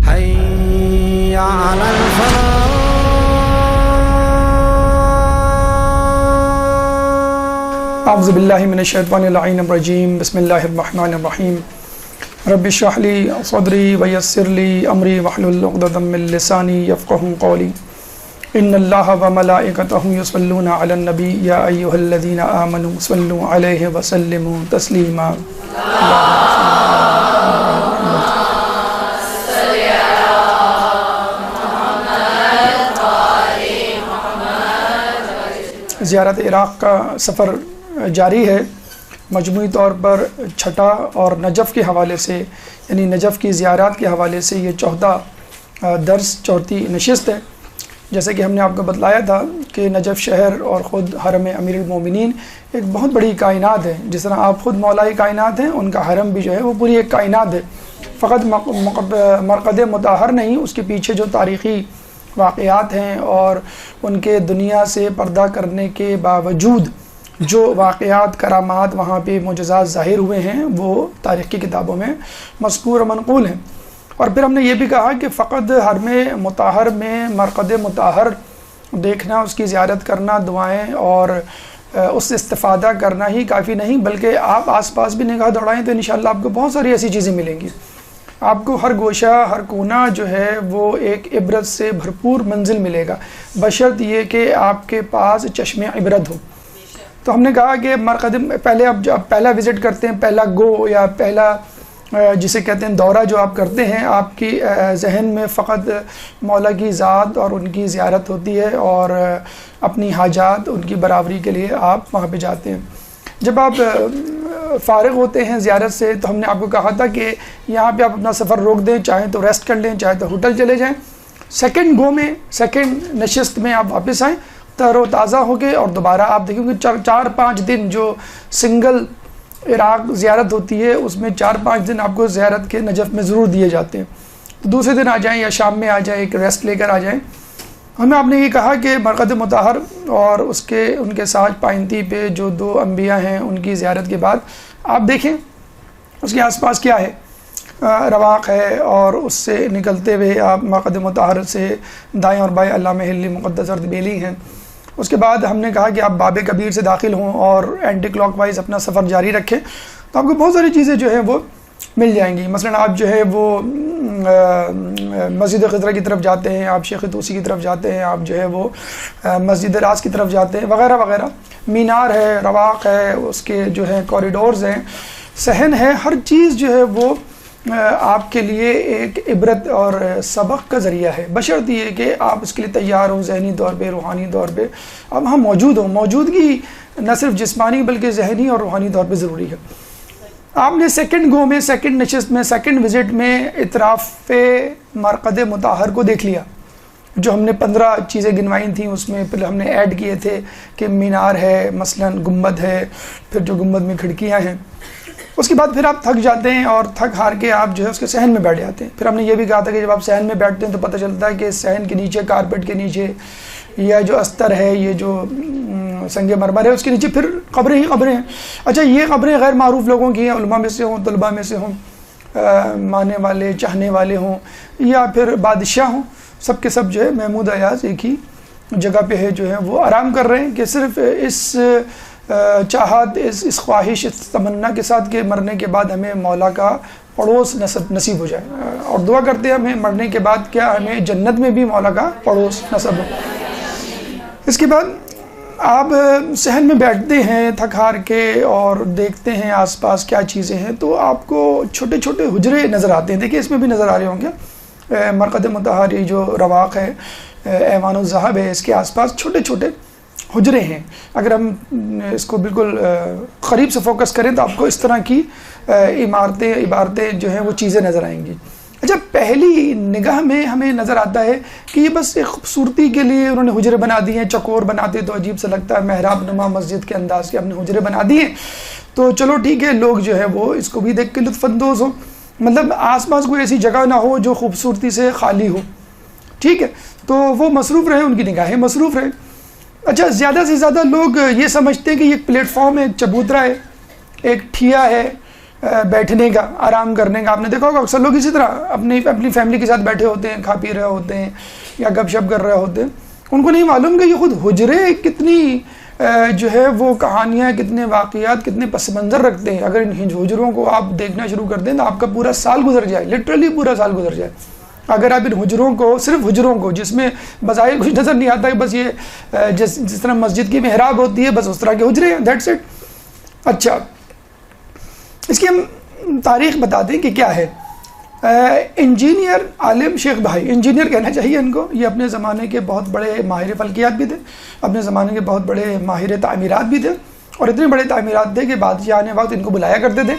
حي على الفلاح. اعوذ باللہ من الشیطان اللعین الرجیم. بسم اللہ الرحمن الرحیم. رب اشرح لی صدری ویسر لی امری واحلل عقدۃ من لسانی یفقہوا قولی. ان اللہ وملائکتہ یصلون علی النبی یا ایھا الذین آمنوا صلوا علیہ وسلموا تسلیما. زیارت عراق کا سفر جاری ہے. مجموعی طور پر چھٹا اور نجف کے حوالے سے، یعنی نجف کی زیارات کے حوالے سے یہ چوتھا درس، چوتھی نشست ہے. جیسے کہ ہم نے آپ کو بتلایا تھا کہ نجف شہر اور خود حرم امیر المومنین ایک بہت بڑی کائنات ہے. جس طرح آپ خود مولا کائنات ہیں، ان کا حرم بھی جو ہے وہ پوری ایک کائنات ہے. فقط مرقد مطہر نہیں، اس کے پیچھے جو تاریخی واقعات ہیں اور ان کے دنیا سے پردہ کرنے کے باوجود جو واقعات، کرامات، وہاں پہ معجزات ظاہر ہوئے ہیں، وہ تاریخ کی کتابوں میں مذکور و منقول ہیں. اور پھر ہم نے یہ بھی کہا کہ فقط حرم مطہر میں مرقد مطہر دیکھنا، اس کی زیارت کرنا، دعائیں اور اس سے استفادہ کرنا ہی کافی نہیں، بلکہ آپ آس پاس بھی نگاہ دوڑائیں تو انشاءاللہ آپ کو بہت ساری ایسی چیزیں ملیں گی. آپ کو ہر گوشہ، ہر کونا جو ہے وہ ایک عبرت سے بھرپور منزل ملے گا، بشرط یہ کہ آپ کے پاس چشم عبرت ہو. تو ہم نے کہا کہ مرقد پہلے اب جب پہلا وزٹ کرتے ہیں، پہلا گو یا پہلا جسے کہتے ہیں دورہ جو آپ کرتے ہیں، آپ کی ذہن میں فقط مولا کی ذات اور ان کی زیارت ہوتی ہے اور اپنی حاجات، ان کی برابری کے لیے آپ وہاں پہ جاتے ہیں. جب آپ فارغ ہوتے ہیں زیارت سے تو ہم نے آپ کو کہا تھا کہ یہاں پہ آپ اپنا سفر روک دیں، چاہیں تو ریسٹ کر لیں، چاہے تو ہوٹل چلے جائیں. سیکنڈ گو میں، سیکنڈ نشست میں آپ واپس آئیں تر و تازہ ہو کے، اور دوبارہ آپ دیکھیں گے 4-5 دن جو سنگل عراق زیارت ہوتی ہے، اس میں 4-5 دن آپ کو زیارت کے نجف میں ضرور دیے جاتے ہیں. تو دوسرے دن آ جائیں یا شام میں آ جائیں، ایک ریسٹ لے کر آ جائیں. ہمیں آپ نے یہ کہا کہ مرقد مطہر اور ان کے ساتھ پائنتی پہ جو 2 انبیاء ہیں، ان کی زیارت کے بعد آپ دیکھیں اس کے آس پاس کیا ہے. رواق ہے، اور اس سے نکلتے ہوئے آپ مرقد مطہر سے دائیں اور بائیں علامہ حلی مقدس اردبیلی ہیں. اس کے بعد ہم نے کہا کہ آپ باب کبیر سے داخل ہوں اور اینٹی کلاک وائز اپنا سفر جاری رکھیں تو آپ کو بہت ساری چیزیں جو ہیں وہ مل جائیں گی. مثلا آپ جو ہے وہ مسجد خضرہ کی طرف جاتے ہیں، آپ شیخ توسی کی طرف جاتے ہیں، آپ جو ہے وہ مسجد راز کی طرف جاتے ہیں، وغیرہ وغیرہ. مینار ہے، رواق ہے، اس کے جو ہے کوریڈورز ہیں، صحن ہے. ہر چیز جو ہے وہ آپ کے لیے ایک عبرت اور سبق کا ذریعہ ہے، بشرط یہ کہ آپ اس کے لیے تیار ہوں، ذہنی طور پہ، روحانی طور پہ اب وہاں موجود ہوں. موجودگی نہ صرف جسمانی بلکہ ذہنی اور روحانی طور پہ ضروری ہے. آپ نے سیکنڈ گو میں، سیکنڈ نشست میں، سیکنڈ وزٹ میں اطراف مرقد مطہر کو دیکھ لیا. جو ہم نے 15 چیزیں گنوائی تھیں، اس میں پھر ہم نے ایڈ کیے تھے کہ مینار ہے، مثلا گنبد ہے، پھر جو گنبد میں کھڑکیاں ہیں. اس کے بعد پھر آپ تھک جاتے ہیں اور تھک ہار کے آپ جو ہے اس کے صحن میں بیٹھ جاتے ہیں. پھر ہم نے یہ بھی کہا تھا کہ جب آپ صحن میں بیٹھتے ہیں تو پتہ چلتا ہے کہ صحن کے نیچے، کارپیٹ کے نیچے، یا جو استر ہے، یہ جو سنگ مرمر ہے، اس کے نیچے پھر قبریں ہی قبریں ہیں. اچھا، یہ قبریں غیر معروف لوگوں کی ہیں، علماء میں سے ہوں، طلباء میں سے ہوں، ماننے والے، چاہنے والے ہوں، یا پھر بادشاہ ہوں، سب کے سب جو ہے محمود ایاز ایک ہی جگہ پہ ہے، جو ہے وہ آرام کر رہے ہیں کہ صرف اس چاہت، اس خواہش، اس تمنا کے ساتھ کہ مرنے کے بعد ہمیں مولا کا پڑوس نصیب ہو جائے. اور دعا کرتے ہیں ہمیں مرنے کے بعد کیا ہمیں جنت میں بھی مولا کا پڑوس نصیب ہو. اس کے بعد آپ صحن میں بیٹھتے ہیں تھک ہار کے اور دیکھتے ہیں آس پاس کیا چیزیں ہیں، تو آپ کو چھوٹے چھوٹے حجرے نظر آتے ہیں. دیکھیں اس میں بھی نظر آ رہے ہوں گے. مرقد مطہر یہ جو رواق ہے، ایوان الذہب ہے، اس کے آس پاس چھوٹے چھوٹے حجرے ہیں. اگر ہم اس کو بالکل قریب سے فوکس کریں تو آپ کو اس طرح کی عبارتیں جو ہیں وہ چیزیں نظر آئیں گی. اچھا، پہلی نگاہ میں ہمیں نظر آتا ہے کہ یہ بس ایک خوبصورتی کے لیے انہوں نے حجرے بنا دیے ہیں. چکور بناتے تو عجیب سا لگتا ہے، محراب نما مسجد کے انداز کے ہم نے حجرے بنا دیے، تو چلو ٹھیک ہے، لوگ جو ہے وہ اس کو بھی دیکھ کے لطف اندوز ہوں. مطلب آس پاس کوئی ایسی جگہ نہ ہو جو خوبصورتی سے خالی ہو، ٹھیک ہے، تو وہ مصروف رہیں، ان کی نگاہیں مصروف رہیں. اچھا، زیادہ سے زیادہ لوگ یہ سمجھتے ہیں کہ یہ ایک پلیٹ فارم ہے، ایک چبوترا ہے، ایک ٹھیا ہے، بیٹھنے کا، آرام کرنے کا. آپ نے دیکھا ہوگا اکثر لوگ اسی طرح اپنی فیملی کے ساتھ بیٹھے ہوتے ہیں، کھا پی رہے ہوتے ہیں یا گپ شپ کر رہے ہوتے ہیں. ان کو نہیں معلوم کہ یہ خود حجرے کتنی جو ہے وہ کہانیاں، کتنے واقعات، کتنے پس منظر رکھتے ہیں. اگر ان حجروں کو آپ دیکھنا شروع کر دیں تو آپ کا پورا سال گزر جائے، لٹرلی پورا سال گزر جائے. اگر آپ ان حجروں کو، صرف حجروں کو، جس میں بظاہر کچھ نظر نہیں آتا کہ بس یہ جس طرح مسجد کی محراب ہوتی ہے بس اس طرح کے حجرے ہیں، دیٹس اٹ. اچھا، اس کی ہم تاریخ بتا دیں کہ کیا ہے. انجینئر عالم شیخ بھائی، انجینئر کہنا چاہیے ان کو، یہ اپنے زمانے کے بہت بڑے ماہر فلکیات بھی تھے، اپنے زمانے کے بہت بڑے ماہر تعمیرات بھی تھے، اور اتنے بڑے تعمیرات تھے کہ بادشاہ آنے وقت ان کو بلایا کرتے تھے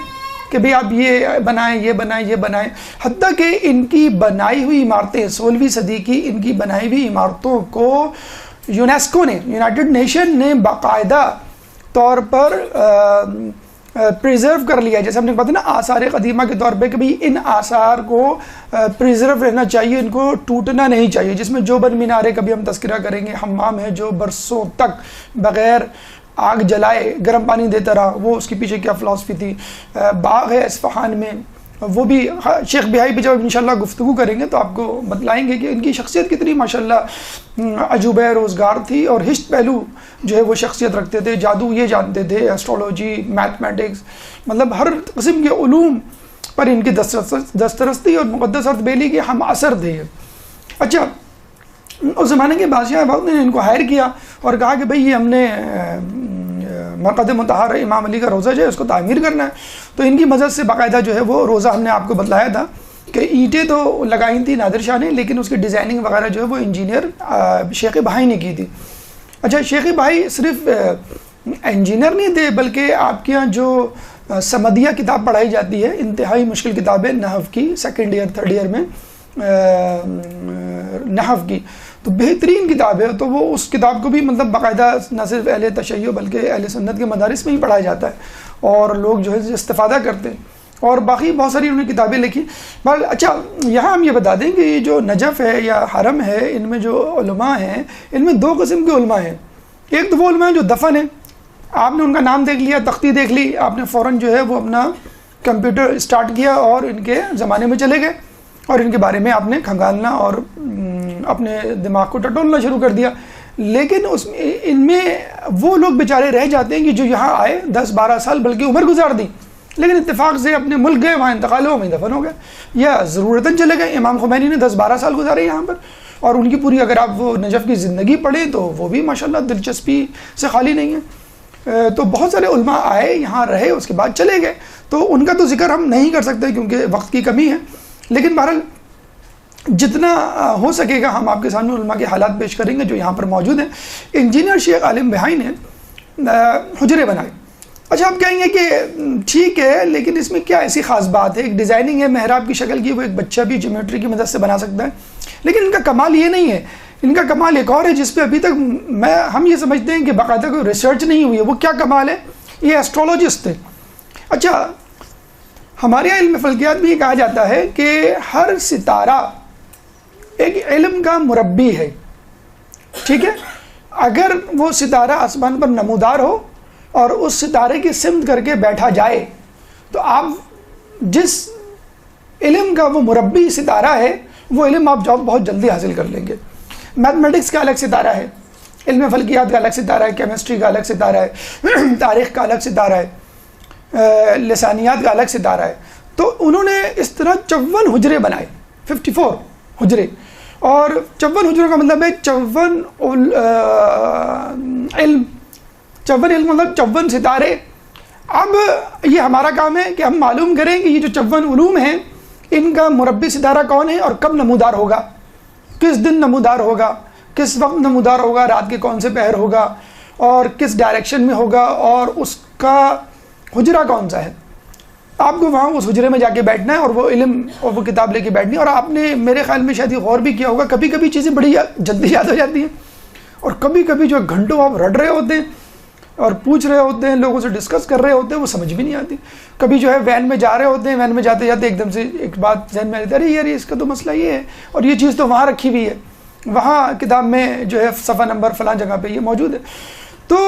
کہ بھئی آپ یہ بنائیں، یہ بنائیں، یہ بنائیں. حتیٰ کہ ان کی بنائی ہوئی عمارتیں، 16ویں صدی کی ان کی بنائی ہوئی عمارتوں کو یونیسکو نے، یونائٹڈ نیشن نے باقاعدہ طور پر پریزرو کر لیا. جیسے ہم نے بتا نا آثار قدیمہ کے طور پہ کہ بھئی ان آثار کو پریزرو رہنا چاہیے، ان کو ٹوٹنا نہیں چاہیے. جس میں جو بن مینارے کبھی ہم تذکرہ کریں گے، حمام ہے جو برسوں تک بغیر آگ جلائے گرم پانی دیتا رہا، وہ اس کے پیچھے کیا فلسفی تھی. باغ ہے اصفہان میں، وہ بھی شیخ بہائی پہ جب انشاءاللہ گفتگو کریں گے تو آپ کو بتلائیں گے کہ ان کی شخصیت کتنی ماشاءاللہ عجوبہ روزگار تھی، اور ہشت پہلو جو ہے وہ شخصیت رکھتے تھے. جادو یہ جانتے تھے، ایسٹرولوجی، میتھمیٹکس، مطلب ہر قسم کے علوم پر ان کی دسترستی اور مقدس ارض بیلی کے ہم اثر تھے. اچھا، اس زمانے کے بادشاہ وقت نے ان کو ہائر کیا اور کہا کہ بھئی یہ ہم نے مرقد مطہر امام علی کا روزہ جو ہے اس کو تعمیر کرنا ہے. تو ان کی مدد سے باقاعدہ جو ہے وہ روزہ ہم نے آپ کو بتلایا تھا کہ اینٹیں تو لگائی تھی نادر شاہ نے، لیکن اس کی ڈیزائننگ وغیرہ جو ہے وہ انجینئر شیخ بھائی نے کی تھی. اچھا، شیخ بھائی صرف انجینئر نہیں تھے بلکہ آپ کے یہاں جو سمدیہ کتاب پڑھائی جاتی ہے، انتہائی مشکل کتاب ہے نحو کی، سیکنڈ ایئر تھرڈ ایئر میں نحو کی، تو بہترین کتاب ہے. تو وہ اس کتاب کو بھی مطلب باقاعدہ نہ صرف اہل تشیع بلکہ اہل سنت کے مدارس میں ہی پڑھایا جاتا ہے اور لوگ جو ہے استفادہ کرتے ہیں. اور باقی بہت ساری انہوں نے کتابیں لکھی. اچھا، یہاں ہم یہ بتا دیں کہ یہ جو نجف ہے یا حرم ہے، ان میں جو علماء ہیں ان میں دو قسم کے علماء ہیں. ایک تو وہ علماء ہیں جو دفن ہیں، آپ نے ان کا نام دیکھ لیا، تختی دیکھ لی، آپ نے فوراً جو ہے وہ اپنا کمپیوٹر اسٹارٹ کیا اور ان کے زمانے میں چلے گئے اور ان کے بارے میں آپ نے کھنگالنا اور اپنے دماغ کو ٹٹولنا شروع کر دیا. لیکن ان میں وہ لوگ بیچارے رہ جاتے ہیں کہ جو یہاں آئے 10-12 سال بلکہ عمر گزار دی، لیکن اتفاق سے اپنے ملک گئے، وہاں انتقال ہو، وہیں دفن ہو گئے یا ضرورتاً چلے گئے. امام خمینی نے 10-12 سال گزارے یہاں پر، اور ان کی پوری اگر آپ وہ نجف کی زندگی پڑھیں تو وہ بھی ماشاءاللہ دلچسپی سے خالی نہیں ہے. تو بہت سارے علماء آئے، یہاں رہے، اس کے بعد چلے گئے، تو ان کا تو ذکر ہم نہیں کر سکتے کیونکہ وقت کی کمی ہے. لیکن بہرحال جتنا ہو سکے گا ہم آپ کے سامنے علماء کے حالات پیش کریں گے جو یہاں پر موجود ہیں. انجینئر شیخ عالم بہائی نے حجرے بنائے. اچھا، آپ کہیں گے کہ ٹھیک ہے لیکن اس میں کیا ایسی خاص بات ہے؟ ایک ڈیزائننگ ہے محراب کی شکل کی، وہ ایک بچہ بھی جیومیٹری کی مدد سے بنا سکتا ہے. لیکن ان کا کمال یہ نہیں ہے، ان کا کمال ایک اور ہے جس پہ ابھی تک ہم یہ سمجھتے ہیں کہ باقاعدہ کوئی ریسرچ نہیں ہوئی ہے. وہ کیا کمال ہے؟ یہ ایسٹرولوجسٹ تھے. اچھا، ہمارے علم فلکیات میں یہ کہا جاتا ہے کہ ہر ستارہ ایک علم کا مربی ہے. ٹھیک ہے، اگر وہ ستارہ آسمان پر نمودار ہو اور اس ستارے کی سمت کر کے بیٹھا جائے تو آپ جس علم کا وہ مربی ستارہ ہے وہ علم آپ بہت جلدی حاصل کر لیں گے. میتھمیٹکس کا الگ ستارہ ہے، علم فلکیات کا الگ ستارہ ہے، کیمسٹری کا الگ ستارہ ہے، تاریخ کا الگ ستارہ ہے، لسانیات کا الگ ستارہ ہے. تو انہوں نے اس طرح 54 حجرے بنائے، 54 حجرے. اور 54 حجروں کا مطلب ہے 54 علم مطلب 54 ستارے. اب یہ ہمارا کام ہے کہ ہم معلوم کریں کہ یہ جو 54 علوم ہیں ان کا مربی ستارہ کون ہے اور کب نمودار ہوگا، کس دن نمودار ہوگا، کس وقت نمودار ہوگا، رات کے کون سے پہر ہوگا اور کس ڈائریکشن میں ہوگا، اور اس کا حجرہ کون سا ہے. آپ کو وہاں اس حجرے میں جا کے بیٹھنا ہے اور وہ علم اور وہ کتاب لے کے بیٹھنی ہے. اور آپ نے میرے خیال میں شاید یہ غور بھی کیا ہوگا، کبھی کبھی چیزیں بڑی جلدی یاد ہو جاتی ہیں اور کبھی کبھی جو گھنٹوں آپ رٹ رہے ہوتے ہیں اور پوچھ رہے ہوتے ہیں، لوگوں سے ڈسکس کر رہے ہوتے ہیں، وہ سمجھ بھی نہیں آتی. کبھی جو ہے وین میں جا رہے ہوتے ہیں، وین میں جاتے جاتے ایک دم سے ایک بات ذہن میں آتی ہے، ارے یار اس کا تو مسئلہ یہ ہے اور یہ چیز تو وہاں رکھی ہوئی ہے، وہاں کتاب میں جو ہے صفحہ نمبر فلاں جگہ پہ یہ موجود ہے. تو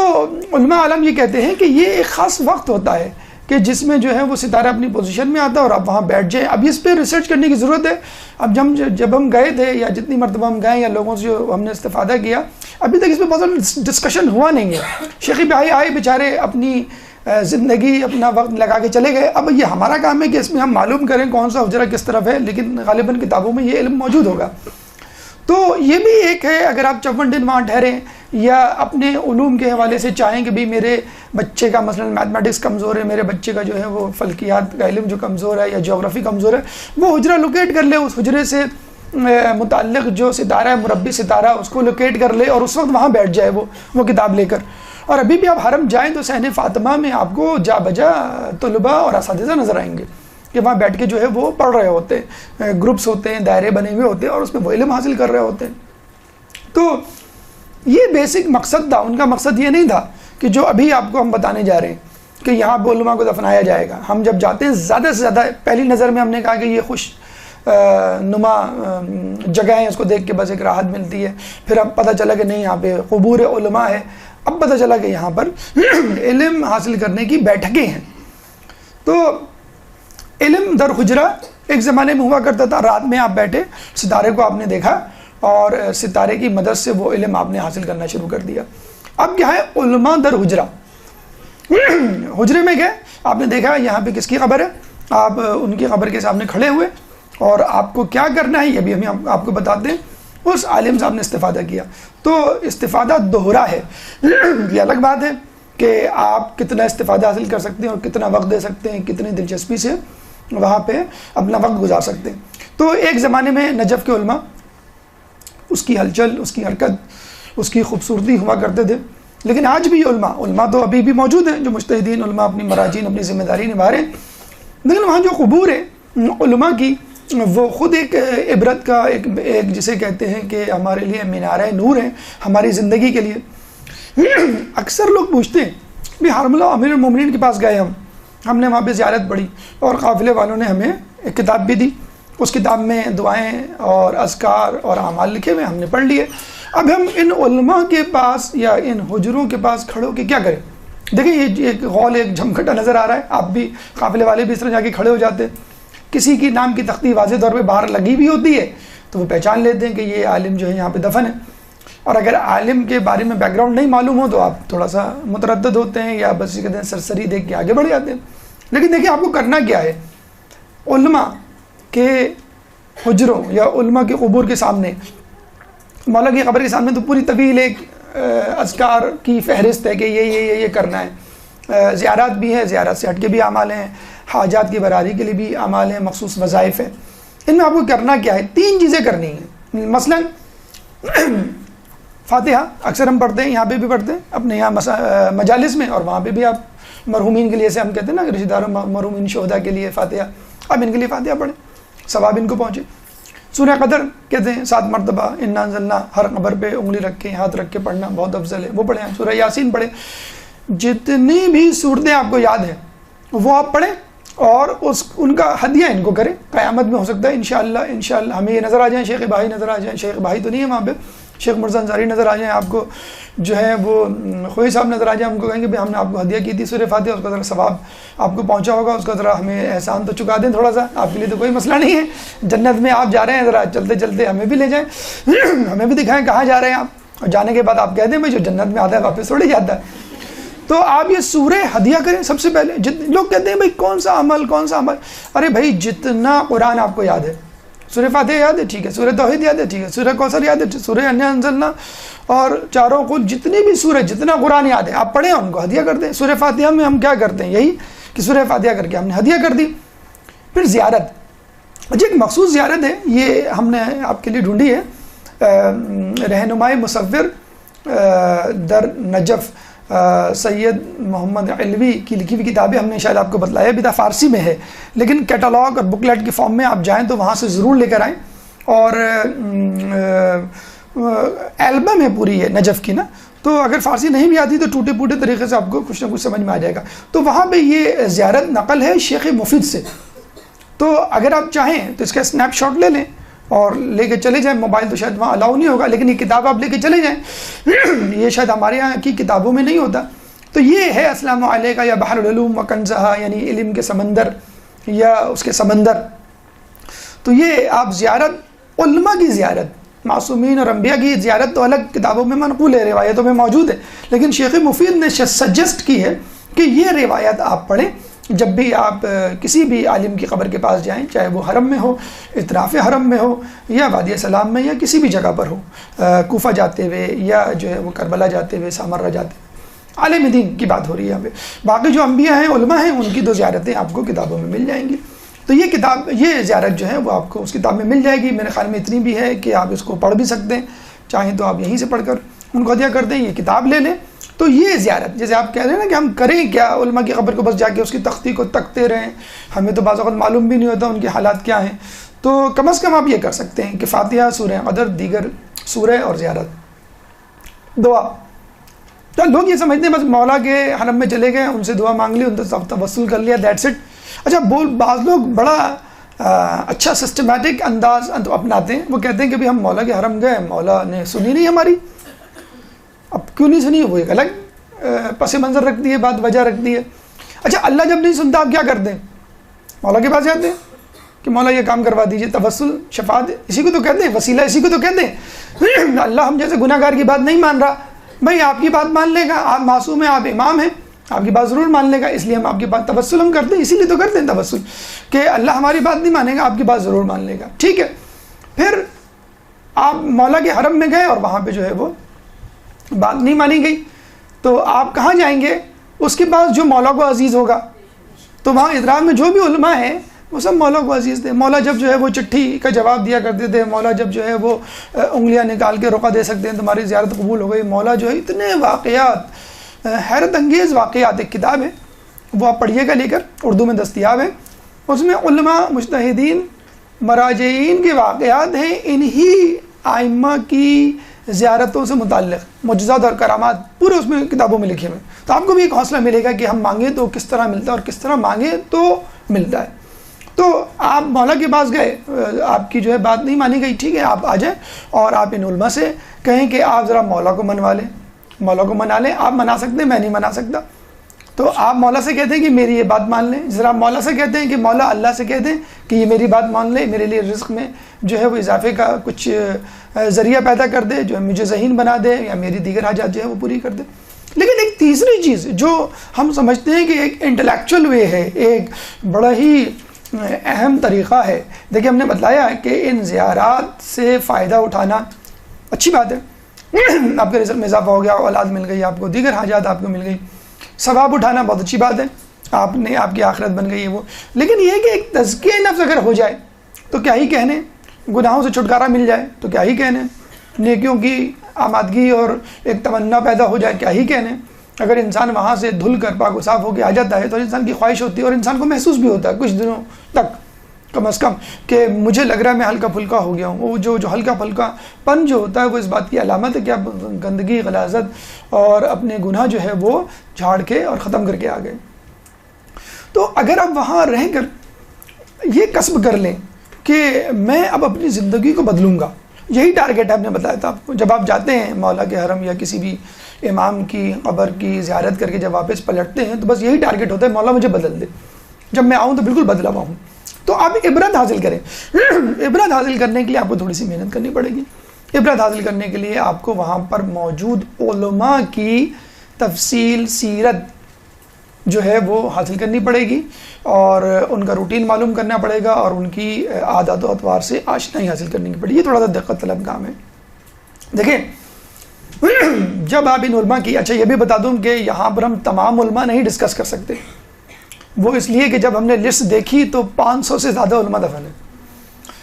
علماء عالم یہ کہتے ہیں کہ یہ ایک خاص وقت ہوتا ہے کہ جس میں جو ہے وہ ستارہ اپنی پوزیشن میں آتا ہے اور آپ وہاں بیٹھ جائیں. اب اس پہ ریسرچ کرنے کی ضرورت ہے. اب جب ہم گئے تھے یا جتنی مرتبہ ہم گئے یا لوگوں سے جو ہم نے استفادہ کیا, ابھی تک اس پہ بہت زیادہ ڈسکشن ہوا نہیں ہے. شیخی بھائی آئے بیچارے, اپنی زندگی اپنا وقت لگا کے چلے گئے. اب یہ ہمارا کام ہے کہ اس میں ہم معلوم کریں کون سا حجرہ کس طرف ہے, لیکن غالباً کتابوں میں یہ علم موجود ہوگا. تو یہ بھی ایک ہے, اگر آپ 54 دن وہاں ٹھہریں یا اپنے علوم کے حوالے سے چاہیں کہ بھی میرے بچے کا مثلا میتھمیٹکس کمزور ہے, میرے بچے کا جو ہے وہ فلکیات کا علم جو کمزور ہے یا جغرافی کمزور ہے, وہ حجرہ لوکیٹ کر لے, اس حجرے سے متعلق جو ستارہ ہے, مربی ستارہ, اس کو لوکیٹ کر لے اور اس وقت وہاں بیٹھ جائے وہ کتاب لے کر. اور ابھی بھی آپ حرم جائیں تو صحن فاطمہ میں آپ کو جا بجا طلباء اور اساتذہ نظر آئیں گے کہ وہاں بیٹھ کے جو ہے وہ پڑھ رہے ہوتے ہیں, گروپس ہوتے ہیں, دائرے بنے ہوئے ہوتے ہیں اور اس میں وہ علم حاصل کر رہے ہوتے ہیں. تو یہ بیسک مقصد تھا. ان کا مقصد یہ نہیں تھا کہ جو ابھی آپ کو ہم بتانے جا رہے ہیں کہ یہاں پہ علماء کو دفنایا جائے گا. ہم جب جاتے ہیں زیادہ سے زیادہ پہلی نظر میں ہم نے کہا کہ یہ خوش نما جگہ ہیں, اس کو دیکھ کے بس ایک راحت ملتی ہے. پھر اب پتہ چلا کہ نہیں, یہاں پہ قبور علماء ہے. اب پتہ چلا کہ یہاں پر علم حاصل کرنے کی بیٹھکیں ہیں. تو علم در حجرہ ایک زمانے میں ہوا کرتا تھا. رات میں آپ بیٹھے, ستارے کو آپ نے دیکھا اور ستارے کی مدد سے وہ علم آپ نے حاصل کرنا شروع کر دیا. اب کیا ہے علماء در حجرہ. حجرے میں گئے, آپ نے دیکھا یہاں پہ کس کی قبر ہے, آپ ان کی قبر کے سامنے کھڑے ہوئے اور آپ کو کیا کرنا ہے یہ بھی ہم آپ کو بتاتے ہیں. اس عالم صاحب نے استفادہ کیا. تو استفادہ دوہرا ہے. یہ الگ بات ہے کہ آپ کتنا استفادہ حاصل کر سکتے ہیں اور کتنا وقت دے سکتے ہیں, کتنی دلچسپی سے وہاں پہ اپنا وقت گزار سکتے ہیں. تو ایک زمانے میں نجف کے علماء, اس کی ہلچل, اس کی حرکت, اس کی خوبصورتی ہوا کرتے تھے. لیکن آج بھی علماء تو ابھی بھی موجود ہیں, جو مجتہدین علماء اپنی مراجین, اپنی ذمہ داری نبھا رہے ہیں. لیکن وہاں جو قبور ہے علماء کی, وہ خود ایک عبرت کا ایک جسے کہتے ہیں کہ ہمارے لیے مینارہ نور ہے ہماری زندگی کے لیے. اکثر لوگ پوچھتے ہیں بھی حرم اللہ امیر المومنین کے پاس گئے, ہم نے وہاں پہ زیارت پڑھی اور قافلے والوں نے ہمیں ایک کتاب بھی دی, اس کتاب میں دعائیں اور اذکار اور اعمال لکھے ہوئے, ہم نے پڑھ لیے. اب ہم ان علماء کے پاس یا ان حجروں کے پاس کھڑے ہو کے کیا کریں؟ دیکھیں یہ ایک غول, ایک جھمکھٹا نظر آ رہا ہے. آپ بھی قافلے والے بھی اس طرح جا کے کھڑے ہو جاتے ہیں. کسی کی نام کی تختی واضح طور پہ باہر لگی بھی ہوتی ہے تو وہ پہچان لیتے ہیں کہ یہ عالم جو ہے یہاں پہ دفن ہے. اور اگر عالم کے بارے میں بیک گراؤنڈ نہیں معلوم ہو تو آپ تھوڑا سا متردد ہوتے ہیں یا بس یہ کہتے ہیں سرسری دیکھ کے آگے بڑھ جاتے ہیں. لیکن دیکھیں آپ کو کرنا کیا ہے. علماء کے حجروں یا علماء کے قبور کے سامنے, مولا کی قبر کے سامنے تو پوری طویل ایک اذکار کی فہرست ہے کہ یہ کرنا ہے. زیارات بھی ہے, زیارت سے ہٹ کے بھی اعمال ہیں, حاجات کی براری کے لیے بھی اعمال ہیں, مخصوص وظائف ہیں. ان میں آپ کو کرنا کیا ہے؟ 3 چیزیں کرنی ہیں. مثلا فاتحہ اکثر ہم پڑھتے ہیں, یہاں پہ بھی پڑھتے ہیں اپنے یہاں مجالس میں, اور وہاں پہ بھی آپ مرحومین کے لیے, سے ہم کہتے ہیں نا رشتہ داروں مرحومین شہداء کے لیے فاتحہ, اب ان کے لیے فاتحہ پڑھیں, ثواب ان کو پہنچے. سورہ قدر کہتے ہیں 7 مرتبہ انا انزلنا, ہر قبر پہ انگلی رکھ کے ہاتھ رکھ کے پڑھنا بہت افضل ہے, وہ پڑھیں. سورہ یاسین پڑھیں. جتنی بھی صورتیں آپ کو یاد ہیں وہ آپ پڑھیں اور ان کا ہدیہ ان کو کریں. قیامت میں ہو سکتا ہے انشاءاللہ ہمیں یہ نظر آ جائیں, شیخ بھائی نظر آ جائیں, شیخ بھائی تو نہیں ہے وہاں پہ, شیخ مرزا انصاری نظر آ جائیں, آپ کو جو ہے وہ خوئی صاحب نظر آ جائیں, ہم کو کہیں گے ہم نے آپ کو ہدیہ کی تھی سورہ فاتحہ, اس کا ذرا ثواب آپ کو پہنچا ہوگا, اس کا ذرا ہمیں احسان تو چکا دیں تھوڑا سا, آپ کے لیے تو کوئی مسئلہ نہیں ہے. جنت میں آپ جا رہے ہیں, ذرا چلتے چلتے ہمیں بھی لے جائیں, ہمیں بھی دکھائیں کہاں جا رہے ہیں آپ. اور جانے کے بعد آپ کہہ دیں بھائی جو جنت میں آتا ہے واپس تھوڑی جاتا ہے. تو آپ یہ سورہ ہدیہ کریں سب سے پہلے. لوگ کہتے ہیں بھائی کون سا عمل, ارے بھائی جتنا قرآن آپ کو یاد ہے, سورہ فاتحہ یاد ہے ٹھیک ہے, سورہ توحید یاد ہے ٹھیک ہے, سورہ کوثر یاد ہے, سورہ انا انزلنا اور چاروں قل, جتنی بھی سورہ, جتنا قرآن یاد ہے آپ پڑھیں, ان کو ہدیہ کر دیں. سورہ فاتحہ میں ہم کیا کرتے ہیں, یہی کہ سورہ فاتحہ کر کے ہم نے ہدیہ کر دی. پھر زیارت, اچھا ایک مخصوص زیارت ہے, یہ ہم نے آپ کے لیے ڈھونڈی ہے, رہنمائے مصور در نجف سید محمد علوی کی لکھی ہوئی کتابیں, ہم نے شاید آپ کو بتلایا بھی تھا, فارسی میں ہے, لیکن کیٹالاگ اور بکلیٹ کی فارم میں آپ جائیں تو وہاں سے ضرور لے کر آئیں. اور البم ہے پوری ہے نجف کی نا, تو اگر فارسی نہیں بھی آتی تو ٹوٹے پوٹے طریقے سے آپ کو کچھ نہ کچھ سمجھ میں آ جائے گا. تو وہاں پہ یہ زیارت نقل ہے شیخ مفید سے, تو اگر آپ چاہیں تو اس کا اسنیپ شاٹ لے لیں اور لے کے چلے جائیں. موبائل تو شاید وہاں الاؤ نہیں ہوگا, لیکن یہ کتاب آپ لے کے چلے جائیں, یہ شاید ہمارے یہاں کی کتابوں میں نہیں ہوتا. تو تو یہ ہے السلام علیکہ یا بحر العلوم و کنزہا، یعنی علم کے سمندر یا اس کے سمندر. تو یہ آپ زیارت، علماء کی زیارت، معصومین اور انبیاء کی زیارت تو الگ کتابوں میں منقول ہے، روایتوں میں موجود ہے، لیکن شیخ مفید نے سجیسٹ کی ہے کہ یہ روایت آپ پڑھیں جب بھی آپ کسی بھی عالم کی قبر کے پاس جائیں، چاہے وہ حرم میں ہو، اطراف حرم میں ہو، یا وادی سلام میں، یا کسی بھی جگہ پر ہو، کوفہ جاتے ہوئے یا جو ہے وہ کربلا جاتے ہوئے، سامرہ جاتے ہوئے. عالم دین کی بات ہو رہی ہے یہاں پہ. باقی جو انبیاء ہیں، علماء ہیں، ان کی دو زیارتیں آپ کو کتابوں میں مل جائیں گی. تو یہ کتاب، یہ زیارت جو ہے وہ آپ کو اس کتاب میں مل جائے گی. میرے خیال میں اتنی بھی ہے کہ آپ اس کو پڑھ بھی سکتے ہیں، چاہیں تو آپ یہیں سے پڑھ کر ان کو ہدیہ کر دیں، یہ کتاب لے لیں. تو یہ زیارت، جیسے آپ کہہ رہے ہیں نا کہ ہم کریں کیا علماء کی قبر کو بس جا کے اس کی تختی کو تکتے رہیں، ہمیں تو بعض اوقات معلوم بھی نہیں ہوتا ان کے حالات کیا ہیں. تو کم از کم آپ یہ کر سکتے ہیں کہ فاتحہ، سورہ قدر، دیگر سورہ اور زیارت. دعا، تو لوگ یہ سمجھتے ہیں بس مولا کے حرم میں چلے گئے، ان سے دعا مانگ لی، ان سے توسل کر لیا، دیٹس اٹ. اچھا، بعض لوگ بڑا اچھا سسٹمیٹک انداز اپناتے ہیں. وہ کہتے ہیں کہ بھی ہم مولا کے حرم گئے، مولا نے سنی نہیں ہماری. اب کیوں نہیں سنی؟ وہ ایک الگ پس منظر رکھتی ہے، بات وجہ رکھتی ہے. اچھا، اللہ جب نہیں سنتا آپ کیا کرتے ہیں؟ مولا کے پاس جاتے ہیں کہ مولا یہ کام کروا دیجئے. توسل، شفاعت اسی کو تو کہتے ہیں، وسیلہ اسی کو تو کہتے ہیں. اللہ ہم جیسے گناہ گار کی بات نہیں مان رہا، بھائی آپ کی بات مان لے گا، آپ معصوم ہیں، آپ امام ہیں، آپ کی بات ضرور مان لے گا، اس لیے ہم آپ کی بات توسل ہم کرتے ہیں. اسی لیے تو کرتے ہیں توسل کہ اللہ ہماری بات نہیں مانے گا، آپ کی بات ضرور مان لے گا. ٹھیک ہے، پھر آپ مولا کے حرم میں گئے اور وہاں پہ جو ہے وہ بات نہیں مانی گئی، تو آپ کہاں جائیں گے؟ اس کے پاس جو مولا کو عزیز ہوگا. تو وہاں اطراف میں جو بھی علماء ہیں وہ سب مولا کو عزیز تھے. مولا جب جو ہے وہ چٹھی کا جواب دیا کرتے تھے، مولا جب جو ہے وہ انگلیاں نکال کے رقع دے سکتے ہیں تمہاری زیارت قبول ہو گئی. مولا جو ہے اتنے واقعات، حیرت انگیز واقعات. ایک کتاب ہے وہ آپ پڑھیے گا، لے کر، اردو میں دستیاب ہے. اس میں علماء، مجتہدین، مراجعین کے واقعات ہیں، انہی ائمہ کی زیارتوں سے متعلق معجزات اور کرامات پورے اس میں کتابوں میں لکھے ہوئے. تو آپ کو بھی ایک حوصلہ ملے گا کہ ہم مانگیں تو کس طرح ملتا ہے اور کس طرح مانگیں تو ملتا ہے. تو آپ مولا کے پاس گئے، آپ کی جو ہے بات نہیں مانی گئی، ٹھیک ہے، آپ آ جائیں اور آپ ان علماء سے کہیں کہ آپ ذرا مولا کو منوا لیں، مولا کو منا لیں. آپ منا سکتے ہیں، میں نہیں منا سکتا. تو آپ مولا سے کہتے ہیں کہ میری یہ بات مان لیں. ذرا مولا سے کہتے ہیں کہ مولا اللہ سے کہتے ہیں کہ یہ میری بات مان لے، میرے لیے رزق میں جو ہے وہ اضافے کا کچھ ذریعہ پیدا کر دے، جو ہے مجھے ذہین بنا دے، یا میری دیگر حاجات جو ہے وہ پوری کر دے. لیکن ایک تیسری چیز جو ہم سمجھتے ہیں کہ ایک انٹلیکچوئل وے ہے، ایک بڑا ہی اہم طریقہ ہے. دیکھیں، ہم نے بتلایا ہے کہ ان زیارات سے فائدہ اٹھانا اچھی بات ہے. آپ کے رزق میں اضافہ ہو گیا، اولاد مل گئی آپ کو، دیگر حاجات آپ کو مل گئی، ثواب اٹھانا بہت اچھی بات ہے، آپ کی آخرت بن گئی ہے وہ. لیکن یہ کہ ایک تزکیہ نفس اگر ہو جائے تو کیا ہی کہنے، گناہوں سے چھٹکارا مل جائے تو کیا ہی کہنے، نیکیوں کی آمادگی اور ایک تمنا پیدا ہو جائے کیا ہی کہنے. اگر انسان وہاں سے دھل کر پاک و صاف ہو کے آ جاتا ہے تو انسان کی خواہش ہوتی ہے، اور انسان کو محسوس بھی ہوتا ہے کچھ دنوں تک کم از کم کہ مجھے لگ رہا ہے میں ہلکا پھلکا ہو گیا ہوں. وہ جو ہلکا پھلکا پن جو ہوتا ہے وہ اس بات کی علامت ہے کہ آپ گندگی، غلاظت اور اپنے گناہ جو ہے وہ جھاڑ کے اور ختم کر کے آ گئے. تو اگر آپ وہاں رہ کر یہ کسب کر لیں کہ میں اب اپنی زندگی کو بدلوں گا، یہی ٹارگیٹ آپ نے بتایا تھا آپ کو. جب آپ جاتے ہیں مولا کے حرم یا کسی بھی امام کی قبر کی زیارت کر کے جب واپس پلٹتے ہیں تو بس یہی ٹارگیٹ ہوتا ہے، مولا مجھے بدل دے، جب میں آؤں تو بالکل بدلا ہوا ہوں. تو آپ عبرت حاصل کریں. عبرت حاصل کرنے کے لیے آپ کو تھوڑی سی محنت کرنی پڑے گی. عبرت حاصل کرنے کے لیے آپ کو وہاں پر موجود علماء کی تفصیل، سیرت جو ہے وہ حاصل کرنی پڑے گی، اور ان کا روٹین معلوم کرنا پڑے گا، اور ان کی عادات و اطوار سے آشنائی حاصل کرنی پڑے گی. یہ تھوڑا سا دقت طلب کام ہے. دیکھیں، جب آپ ان علماء کی، اچھا یہ بھی بتا دوں کہ یہاں پر ہم تمام علماء نہیں ڈسکس کر سکتے. وہ اس لیے کہ جب ہم نے لسٹ دیکھی تو 500 سے زیادہ علماء دفن ہیں.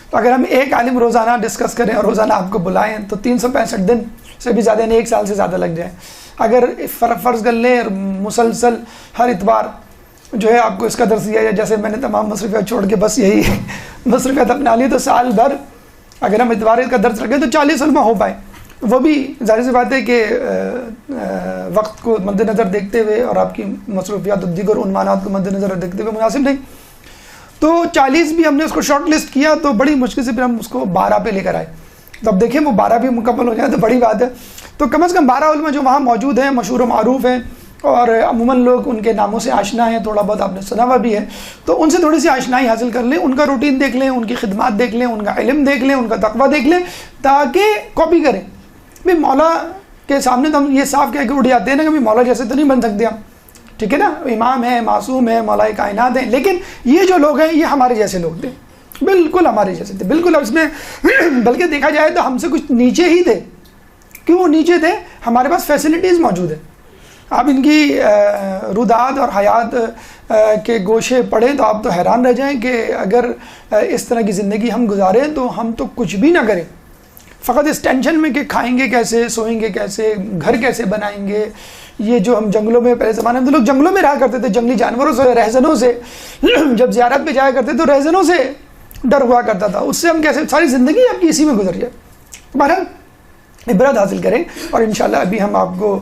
تو اگر ہم ایک عالم روزانہ ڈسکس کریں اور روزانہ آپ کو بلائیں تو 365 دن سے بھی زیادہ، یعنی 1 سال سے زیادہ لگ جائیں. اگر فرض کر لیں مسلسل ہر اتوار جو ہے آپ کو اس کا درس دیا جائے، جیسے میں نے تمام مصروفیات چھوڑ کے بس یہی مصروفیات اپنا لی، تو سال بھر اگر ہم اتوار کا درس رکھیں تو 40 علماء ہو پائیں. وہ بھی ظاہر سی بات ہے کہ وقت کو مد نظر دیکھتے ہوئے اور آپ کی مصروفیات و دیگر عنوانات کو مد نظر دیکھتے ہوئے مناسب نہیں. تو 40 بھی ہم نے اس کو شارٹ لسٹ کیا تو بڑی مشکل سے پھر ہم اس کو 12 پہ لے کر آئے. تو اب دیکھیں وہ 12 بھی مکمل ہو جائے تو بڑی بات ہے. تو کم از کم 12 علماء جو وہاں موجود ہیں، مشہور و معروف ہیں، اور عموماً لوگ ان کے ناموں سے آشنا ہیں، تھوڑا بہت آپ نے سنا ہوا بھی ہے، تو ان سے تھوڑی سی آشنائی حاصل کر لیں، ان کا روٹین دیکھ لیں، ان کی خدمات دیکھ لیں، ان کا علم دیکھ لیں، ان کا تقویٰ دیکھ لیں، تاکہ کاپی کریں. بھائی مولا کے سامنے تو ہم یہ صاف کہہ کے اٹھ جاتے ہیں نا کہ بھائی مولا جیسے تو نہیں بن سکتے ہم، ٹھیک ہے نا، امام ہے، معصوم ہے، مولا کائنات ہیں، لیکن یہ جو لوگ ہیں یہ ہمارے جیسے لوگ تھے، بالکل ہمارے جیسے تھے، بالکل. اس میں بلکہ دیکھا جائے تو ہم سے کچھ نیچے ہی تھے. کیوں وہ نیچے تھے؟ ہمارے پاس فیسلٹیز موجود ہیں. آپ ان کی رودات اور حیات کے گوشے پڑھیں تو آپ تو حیران رہ جائیں کہ اگر اس طرح کی زندگی ہم گزاریں تو ہم تو کچھ بھی نہ کریں، فقط اس ٹینشن میں کہ کھائیں گے کیسے، سوئیں گے کیسے، گھر کیسے بنائیں گے. یہ جو ہم جنگلوں میں پہلے زمانے میں تو لوگ جنگلوں میں رہا کرتے تھے، جنگلی جانوروں سے، رہزنوں سے. جب زیارت پہ جایا کرتے تو رہزنوں سے ڈر ہوا کرتا تھا، اس سے ہم کیسے ساری زندگی آپ کی اسی میں گزر جائے. بہرحال عبرت حاصل کریں، اور انشاءاللہ ابھی ہم آپ کو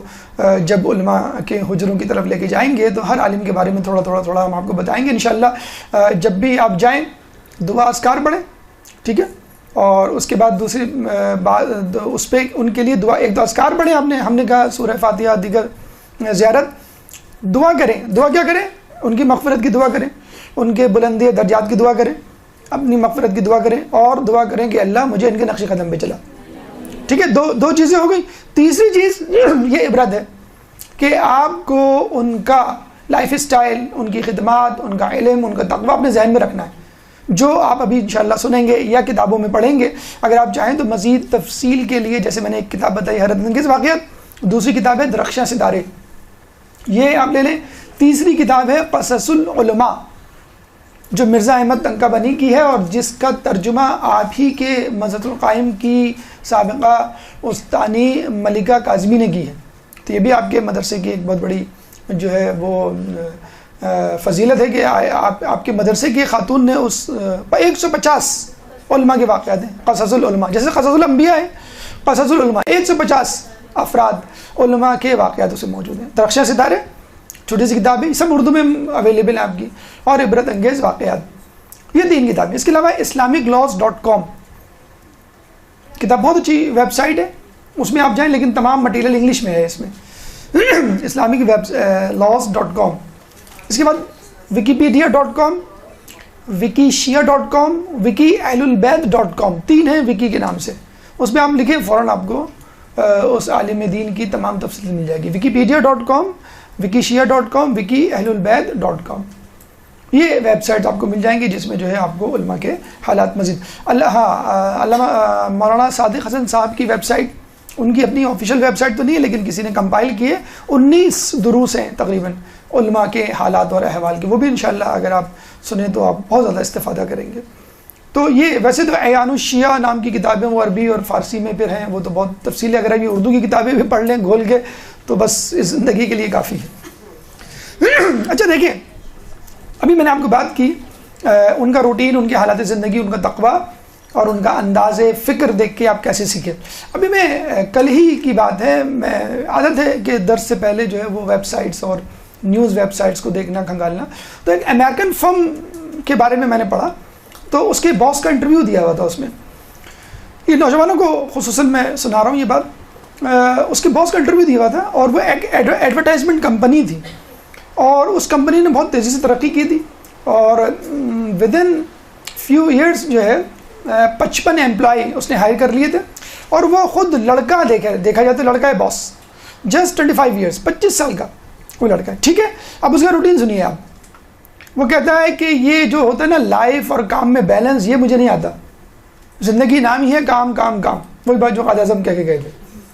جب علماء کے حجروں کی طرف لے کے جائیں گے تو ہر عالم کے بارے میں تھوڑا ہم آپ کو بتائیں گے انشاءاللہ. جب بھی آپ جائیں دعا اذکار پڑھیں، ٹھیک ہے، اور اس کے بعد دوسری بات اس پہ ان کے لیے دعا، ایک تو اذکار پڑھیں، ہم نے کہا سورہ فاتحہ، دیگر زیارت، دعا کریں. دعا کیا کریں؟ ان کی مغفرت کی دعا کریں، ان کے بلندی درجات کی دعا کریں، اپنی مغفرت کی دعا کریں، اور دعا کریں کہ اللہ مجھے ان کے نقش قدم پہ چلا. ٹھیک ہے، دو چیزیں ہو گئی. تیسری چیز یہ عبرت ہے کہ آپ کو ان کا لائف اسٹائل، ان کی خدمات، ان کا علم، ان کا تقویٰ اپنے ذہن میں رکھنا ہے، جو آپ ابھی انشاءاللہ سنیں گے یا کتابوں میں پڑھیں گے. اگر آپ چاہیں تو مزید تفصیل کے لیے جیسے میں نے ایک کتاب بتائی حیرت انگیز واقعات، دوسری کتاب ہے درخشاں ستارے، یہ آپ لے لیں. تیسری کتاب ہے قصص العلماء جو مرزا احمد تنکابنی کی ہے، اور جس کا ترجمہ آپ ہی کے مزت القائم کی سابقہ استانی ملکہ کاظمی نے کی ہے. تو یہ بھی آپ کے مدرسے کی ایک بہت بڑی جو ہے وہ فضیلت ہے کہ آپ کے مدرسے کی خاتون نے اس 150 علماء کے واقعات ہیں قصص العلماء، جیسے قصص الانبیاء ہے، قصص العلماء 150 افراد علماء کے واقعات اسے موجود ہیں. درخشاں ستارے چھوٹی سی کتاب ہے، سب اردو میں اویلیبل ہیں آپ کی، اور عبرت انگیز واقعات، یہ 3 کتابیں. اس کے علاوہ islamiclaws.com کتاب بہت اچھی ویب سائٹ ہے، اس میں آپ جائیں، لیکن تمام مٹیریل انگلش میں ہے اس میں. islamiclaws.com. اس کے بعد wikipedia.com، wikishia.com، wikiehlulbayt.com، 3 ہیں وکی کے نام سے. اس میں آپ لکھیں فوراً آپ کو اس عالم دین کی تمام تفصیل مل جائے گی. wikipedia.com، wikishia.com، wikiehlulbayt.com، یہ ویب سائٹ آپ کو مل جائیں گی جس میں جو ہے آپ کو علماء کے حالات مزید. علامہ مولانا صادق حسن صاحب کی ویب سائٹ، ان کی اپنی آفیشیل ویب سائٹ تو نہیں ہے لیکن کسی نے کمپائل کیے، 19 دروس ہیں تقریباً علماء کے حالات اور احوال کے، وہ بھی انشاءاللہ اگر آپ سنیں تو آپ بہت زیادہ استفادہ کریں گے. تو یہ ویسے تو عیان الشیعہ نام کی کتابیں وہ عربی اور فارسی میں پھر ہیں، وہ تو بہت تفصیل ہے، اگر ابھی اردو کی کتابیں بھی پڑھ لیں گھول کے تو بس اس زندگی کے لیے کافی ہے. اچھا دیکھیں، ابھی میں نے آپ کو بات کی ان کا روٹین، ان کے حالات زندگی، ان کا تقویٰ اور ان کا انداز فکر دیکھ کے آپ کیسے سیکھیں. ابھی میں کل ہی کی بات ہے، میں عادت ہے کہ درس سے پہلے جو ہے وہ ویب سائٹس اور نیوز ویب سائٹس کو دیکھنا کھنگالنا، تو ایک امریکن فرم کے بارے میں نے پڑھا، تو اس کے باس کا انٹرویو دیا ہوا تھا. اس میں یہ نوجوانوں کو خصوصاً میں سنا رہا ہوں یہ بات، اس کے باس کا انٹرویو دیا ہوا تھا، اور وہ ایک ایڈورٹائزمنٹ کمپنی تھی، اور اس کمپنی نے بہت تیزی سے ترقی کی تھی، اور ود ان فیو ایئرس جو ہے 55 امپلائی اس نے ہائر کر لیے تھے، اور وہ خود لڑکا دیکھا جائے تو لڑکا ہے باس، جسٹ 25 ایئرس، 25 سال کا وہ لڑکا ہے. ٹھیک ہے، اب اس کا روٹین سنیے آپ. وہ کہتا ہے کہ یہ جو ہوتا ہے نا لائف اور کام میں بیلنس، یہ مجھے نہیں آتا، زندگی نام ہی ہے کام کام کام. وہی بات جو قائد اعظم کہہ کے گئے تھے،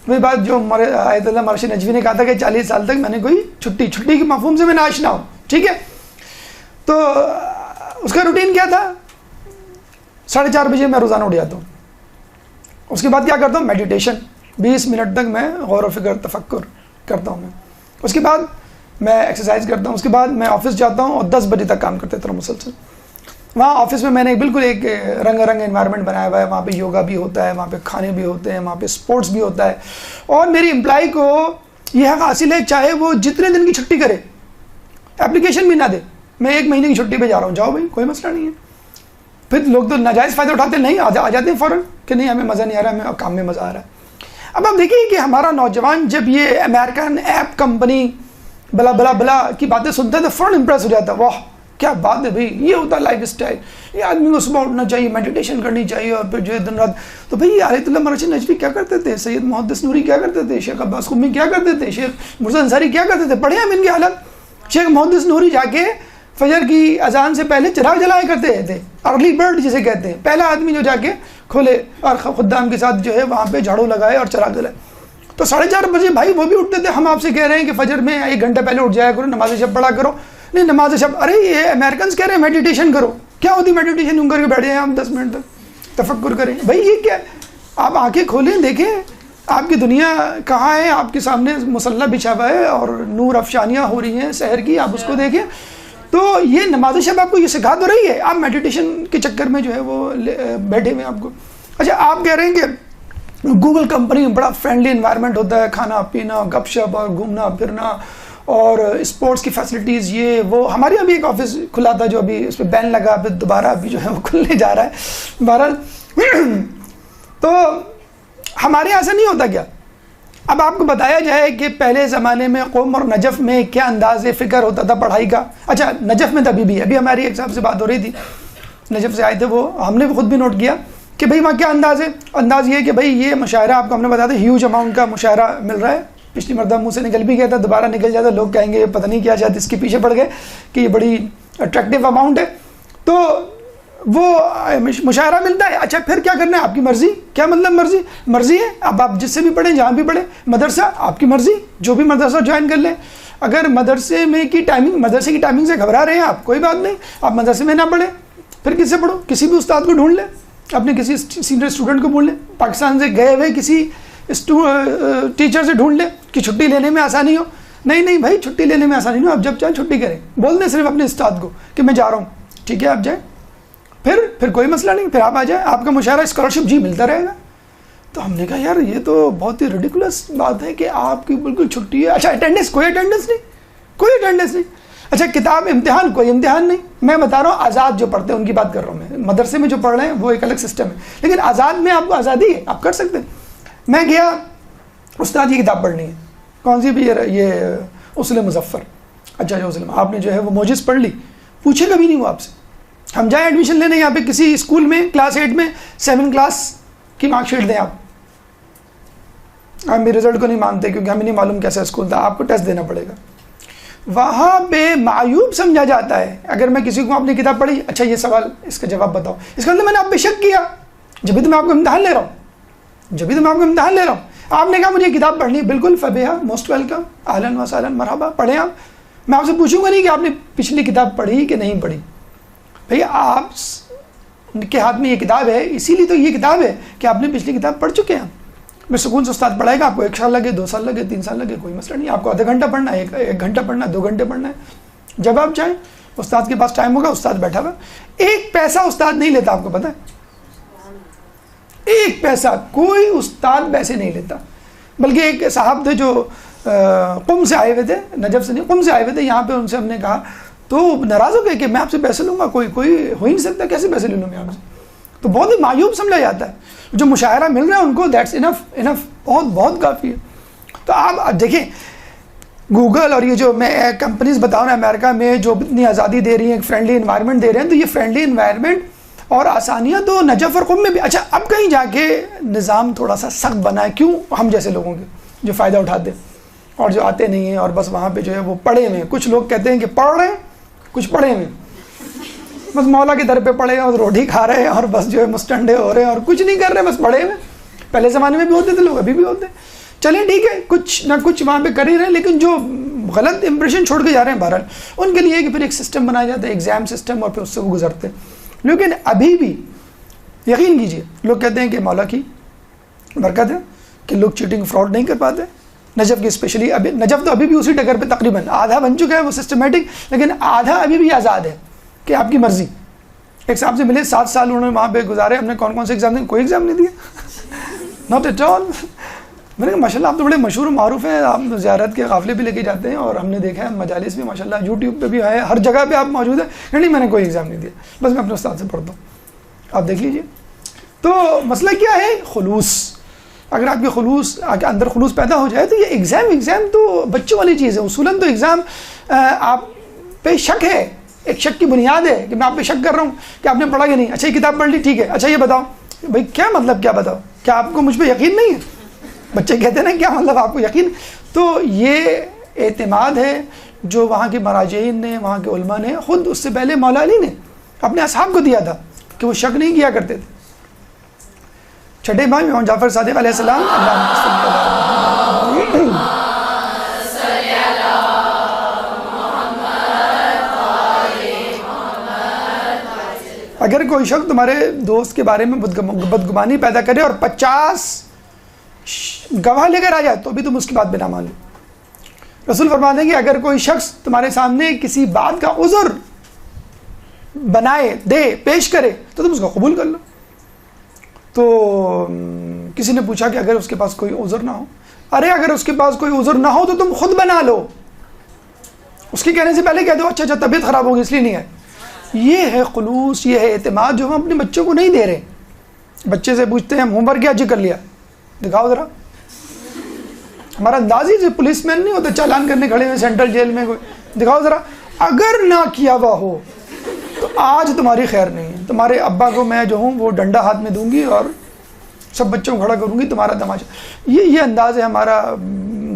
وہی بات جو آیت اللہ مرشد نجوی نے کہا تھا کہ 40 سال تک میں نے کوئی چھٹی کے مفہوم سے میں ناشنا ہوں. ٹھیک ہے، تو اس کا روٹین کیا تھا؟ 4:30 بجے میں روزانہ اٹھ جاتا ہوں. اس کے بعد کیا کرتا ہوں؟ میڈیٹیشن، 20 منٹ تک میں غور و فکر تفکر کرتا ہوں. اس کے بعد میں ایکسرسائز کرتا ہوں. اس کے بعد میں آفس جاتا ہوں اور 10 بجے تک کام کرتے رہتا ہوں مسلسل. وہاں آفس میں نے بالکل ایک رنگ انوائرمنٹ بنایا ہوا ہے، وہاں پہ یوگا بھی ہوتا ہے، وہاں پہ کھانے بھی ہوتے ہیں، وہاں پہ اسپورٹس بھی ہوتا ہے، اور میری امپلائی کو یہ حق حاصل ہے چاہے وہ جتنے دن کی چھٹی کرے، اپلیکیشن بھی نہ دے، میں 1 مہینے کی چھٹی پہ جا رہا ہوں، جاؤ بھائی کوئی مسئلہ نہیں ہے. پھر لوگ تو ناجائز فائدہ اٹھاتے نہیں، آ جاتے ہیں فوراً کہ نہیں ہمیں مزہ نہیں آ رہا، ہمیں کام میں مزہ آ رہا ہے. اب آپ دیکھیے کہ ہمارا نوجوان جب یہ امریکن ایپ کمپنی بلا بلا بلا کی باتیں سنتا ہے تو فوراً امپریس ہو جاتا ہے, واہ کیا بات ہے بھائی, یہ ہوتا ہے لائف اسٹائل, یہ آدمی کو صبح اٹھنا چاہیے, میڈیٹیشن کرنی چاہیے, اور پھر جو ہے دن رات. تو بھائی آیت اللہ مرشد نجفی کیا کرتے تھے, سید محدث نوری کیا کرتے تھے, شیخ عباس قمی کیا کرتے تھے, شیخ مرزا انصاری کیا کرتے تھے, پڑھے ہم ان کی حالت. شیخ محدث نوری جا کے فجر کی اذان سے پہلے چراغ جلایا کرتے تھے, ارلی برڈ جسے کہتے ہیں, پہلا آدمی جو جا کے کھولے اور خدام کے ساتھ جو ہے وہاں پہ جھاڑو لگائے اور چراغ جلائے. تو 4:30 بجے بھائی وہ بھی اٹھتے تھے. ہم آپ سے کہہ رہے ہیں کہ فجر میں 1 گھنٹہ پہلے اٹھ جایا کرو, نماز شب پڑھا کرو. نہیں نماز شب, ارے یہ امریکنز کہہ رہے ہیں میڈیٹیشن کرو. کیا ہوتی میڈیٹیشن, یوں کر کے بیٹھ جائیں ہم 10 منٹ تک تفکر کریں. بھائی یہ کیا ہے, آپ آنکھیں کھولیں دیکھیں آپ کی دنیا کہاں ہے, آپ کے سامنے مسلح بچھا ہوا ہے اور نور افشانیاں ہو رہی ہیں سحر کی, آپ اس کو دیکھیں. تو یہ نماز شب آپ کو یہ سکھا تو رہی ہے, آپ میڈیٹیشن کے چکر میں جو ہے وہ بیٹھے ہوئے آپ کو. اچھا آپ کہہ رہے ہیں کہ گوگل کمپنی میں بڑا فرینڈلی انوائرمنٹ ہوتا ہے, کھانا پینا گپ شپ اور گھومنا پھرنا اور اسپورٹس کی فیسلٹیز یہ وہ. ہمارے یہاں بھی ایک آفس کھلا تھا جو ابھی اس پہ بین لگا, پھر دوبارہ ابھی جو ہے وہ کھلنے جا رہا ہے. بہرحال تو ہمارے یہاں ایسا نہیں ہوتا کیا. اب آپ کو بتایا جائے کہ پہلے زمانے میں قم اور نجف میں کیا انداز فکر ہوتا تھا پڑھائی کا. اچھا نجف میں تو ابھی ہماری ایک صاحب سے بات ہو رہی تھی, نجف سے آئے تھے وہ, ہم نے خود بھی نوٹ کیا کہ بھئی وہاں کیا انداز ہے. انداز یہ ہے کہ بھئی یہ مشاعرہ آپ کو ہم نے بتایا تھا ہیوج اماؤنٹ کا مشاعرہ مل رہا ہے. پچھلی مرتبہ منہ سے نکل بھی گیا تھا, دوبارہ نکل جاتا, لوگ کہیں گے پتہ نہیں کیا, شاید اس کے پیچھے پڑ گئے کہ یہ بڑی اٹریکٹیو اماؤنٹ ہے. تو وہ مشاعرہ ملتا ہے. اچھا پھر کیا کرنا ہے, آپ کی مرضی. کیا مطلب مرضی ہے, اب آپ جس سے بھی پڑھیں جہاں بھی پڑھیں. مدرسہ آپ کی مرضی, جو بھی مدرسہ جوائن کر لیں. اگر مدرسے کی ٹائمنگ سے گھبرا رہے ہیں آپ, کوئی بات نہیں, آپ مدرسے میں نہ پڑھیں, پھر کس سے پڑھو, کسی بھی استاد کو ڈھونڈ لیں, اپنے کسی سینئر اسٹوڈنٹ کو بول لیں, پاکستان سے گئے ہوئے کسی ٹیچر سے ڈھونڈ لیں کہ چھٹی لینے میں آسانی ہو. نہیں بھائی چھٹی لینے میں آسانی نہیں ہو, آپ جب چاہیں چھٹی کریں, بول دیں صرف اپنے استاد کو کہ میں جا رہا ہوں, ٹھیک ہے آپ جائیں, پھر کوئی مسئلہ نہیں, پھر آپ آ جائیں, آپ کا مشاعرہ اسکالرشپ جی ملتا رہے گا. تو ہم نے کہا یار یہ تو بہت ہی ریڈیکولس بات ہے کہ آپ کی بالکل چھٹی ہے. اچھا اٹینڈنس, کوئی اٹینڈنس نہیں. اچھا کتاب امتحان, کوئی امتحان نہیں. میں بتا رہا ہوں آزاد جو پڑھتے ہیں ان کی بات کر رہا ہوں میں, مدرسے میں جو پڑھ رہے ہیں وہ ایک الگ سسٹم ہے, لیکن آزاد میں آپ کو آزادی ہے, آپ کر سکتے ہیں. میں گیا, استاد یہ کتاب پڑھنی ہے, کون سی بھی, یہ اصول مظفر. اچھا جو اصول, آپ نے جو ہے وہ موجز پڑھ لی, پوچھے کبھی نہیں وہ آپ سے. ہم جائیں ایڈمیشن لینے یہاں پہ کسی اسکول میں, کلاس 8 میں 7 کلاس کی مارک شیٹ دیں آپ, ہم بھی رزلٹ کو نہیں مانتے کیونکہ ہمیں نہیں معلوم کیسا اسکول تھا, آپ کو ٹیسٹ دینا پڑے گا. وہاں پہ معیوب سمجھا جاتا ہے اگر میں کسی کو اپنی کتاب پڑھی, اچھا یہ سوال اس کا جواب بتاؤ, اس کا مطلب میں نے آپ پہ شک کیا, جبھی تو میں آپ کو امتحان لے رہا ہوں, آپ نے کہا مجھے یہ کتاب پڑھنی ہے, بالکل فبیہا, موسٹ ویلکم, اہلاً و سہلاً, مرحبا, پڑھیں آپ. میں آپ سے پوچھوں گا نہیں کہ آپ نے پچھلی کتاب پڑھی کہ نہیں پڑھی. بھئی آپ کے ہاتھ میں یہ کتاب ہے, اسی لیے تو یہ کتاب ہے کہ آپ نے پچھلی کتاب پڑھ چکے ہیں. میں سکون سے استاد پڑھائے گا, آپ کو 1 سال لگے, 2 سال لگے, 3 سال لگے, کوئی مسئلہ نہیں. آپ کو آدھا گھنٹہ پڑھنا ہے, 1 گھنٹہ پڑھنا ہے, 2 گھنٹے پڑھنا ہے, جب آپ چاہیں. استاد کے پاس ٹائم ہوگا, استاد بیٹھا ہوا, 1 پیسہ استاد نہیں لیتا, آپ کو پتہ ہے, 1 پیسہ کوئی استاد پیسے نہیں لیتا. بلکہ ایک صاحب تھے جو قم سے آئے ہوئے تھے, نجف سے نہیں, قم سے آئے ہوئے تھے یہاں پہ, ان سے ہم نے کہا تو ناراض ہو گئے کہ میں آپ سے پیسے لوں گا, کوئی ہو ہی نہیں سکتا, کیسے پیسے لے لوں میں آپ سے. تو بہت ہی معیوب سمجھا جاتا ہے. جو مشاعرہ مل رہا ہے ان کو دیٹس انف, بہت کافی ہے. تو آپ دیکھیں گوگل اور یہ جو میں کمپنیز بتاؤں نا امریکہ میں جو اتنی آزادی دے رہی ہیں, ایک فرینڈلی انوائرمنٹ دے رہے ہیں, تو یہ فرینڈلی انوائرمنٹ اور آسانیاں تو نجف اور قم میں بھی. اچھا اب کہیں جا کے نظام تھوڑا سا سخت بنا ہے, کیوں, ہم جیسے لوگوں کے جو فائدہ اٹھاتے ہیں اور جو آتے نہیں ہیں اور بس وہاں پہ جو ہے وہ پڑھے ہوئے ہیں. کچھ لوگ کہتے ہیں کہ پڑھ رہے ہیں, کچھ پڑھے ہوئے, بس مولا کے در پہ پڑھے ہیں اور روٹی کھا رہے ہیں اور بس جو ہے مستنڈے ہو رہے ہیں اور کچھ نہیں کر رہے, بس پڑھے ہوئے. پہلے زمانے میں بھی ہوتے تھے لوگ, ابھی بھی ہوتے ہیں. چلیں ٹھیک ہے, کچھ نہ کچھ وہاں پہ کر ہی رہے ہیں, لیکن جو غلط امپریشن چھوڑ کے جا رہے ہیں بہرحال ان کے لیے کہ پھر ایک سسٹم بنایا جاتا ہے, ایگزام سسٹم, اور پھر اس سے وہ گزرتے ہیں. لیکن ابھی بھی یقین کیجئے لوگ کہتے ہیں کہ مولا کی برکت ہے کہ لوگ چیٹنگ فراڈ نہیں کر پاتے. نجف کی اسپیشلی, ابھی نجف تو ابھی بھی اسی ٹکر پہ تقریباً آدھا بن چکا ہے وہ سسٹمیٹک, لیکن آدھا ابھی بھی آزاد ہے کہ آپ کی مرضی. ایک صاحب سے ملے, 7 سال انہوں نے وہاں پہ گزارے, ہم نے کون سے ایگزام دیں, کوئی ایگزام نہیں دیا, ناٹ ایٹ آل. میں نے کہا ماشاء اللہ آپ تو بڑے مشہور و معروف ہیں, آپ زیارت کے قافلے بھی لے کے جاتے ہیں اور ہم نے دیکھا ہے مجالس بھی ماشاء اللہ یوٹیوب پہ بھی ہے, ہر جگہ پہ آپ موجود ہیں. نہیں میں نے کوئی ایگزام نہیں دیا, بس میں اپنے استاد سے پڑھتا ہوں, آپ دیکھ لیجئے. تو مسئلہ کیا ہے, خلوص. اگر آپ کے خلوص اندر خلوص پیدا ہو جائے تو یہ ایگزام تو بچوں والی چیز ہے. اصولاً تو ایگزام آپ پہ شک ہے, ایک شک کی بنیاد ہے کہ میں آپ پہ شک کر رہا ہوں کہ آپ نے پڑھا کہ نہیں. اچھا یہ کتاب پڑھ لی, ٹھیک ہے, اچھا یہ بتاؤ بھائی کیا مطلب, کیا بتاؤ, کیا آپ کو مجھ پہ یقین نہیں ہے؟ بچے کہتے ہیں نا کیا مطلب آپ کو یقین. تو یہ اعتماد ہے جو وہاں کے مراجعین نے, وہاں کے علماء نے, خود اس سے پہلے مولا علی نے اپنے اصحاب کو دیا تھا کہ وہ شک نہیں کیا کرتے تھے. چھٹے امام امام جعفر صادق علیہ السلام, اگر کوئی شخص تمہارے دوست کے بارے میں بدگمانی پیدا کرے اور 50 گواہ لے کر آ جائے تو بھی تم اس کی بات پہ نہ مان لو. رسول فرماتے ہیں کہ اگر کوئی شخص تمہارے سامنے کسی بات کا عذر بنائے, دے, پیش کرے تو تم اس کو قبول کر لو. تو کسی نے پوچھا کہ اگر اس کے پاس کوئی عذر نہ ہو, ارے اگر اس کے پاس کوئی عذر نہ ہو تو تم خود بنا لو, اس کے کہنے سے پہلے کہہ دو اچھا طبیعت خراب ہوگی اس لیے نہیں ہے. یہ ہے خلوص, یہ ہے اعتماد جو ہم اپنے بچوں کو نہیں دے رہے. بچے سے پوچھتے ہیں ہوم ورک کیا جی کر لیا, دکھاؤ ذرا. ہمارا انداز ہی پولیس مین نہیں ہوتا چالان کرنے کھڑے ہوئے سینٹرل جیل میں, کوئی دکھاؤ ذرا. اگر نہ کیا ہوا ہو تو آج تمہاری خیر نہیں ہے. تمہارے ابا کو میں جو ہوں وہ ڈنڈا ہاتھ میں دوں گی اور سب بچوں کو کھڑا کروں گی, تمہارا تماشا. یہ انداز ہے ہمارا.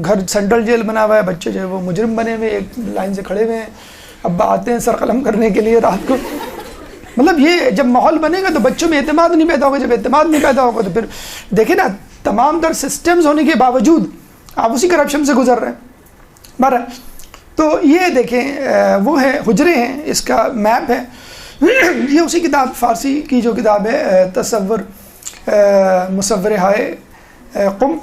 گھر سینٹرل جیل بنا ہوا ہے, بچے جو ہے وہ مجرم بنے ہوئے ایک لائن سے کھڑے ہوئے ہیں, ابا آتے ہیں سر قلم کرنے کے لیے رات کو. مطلب یہ جب ماحول بنے گا تو بچوں میں اعتماد نہیں پیدا ہوگا, جب اعتماد نہیں پیدا ہوگا تو پھر دیکھیں نا تمام تر سسٹمز ہونے کے باوجود آپ اسی کرپشن سے گزر رہے ہیں. بہرحال تو یہ دیکھیں وہ ہے حجرے ہیں, اس کا میپ ہے. یہ اسی کتاب فارسی کی جو کتاب ہے تصور مصور ہائے قم.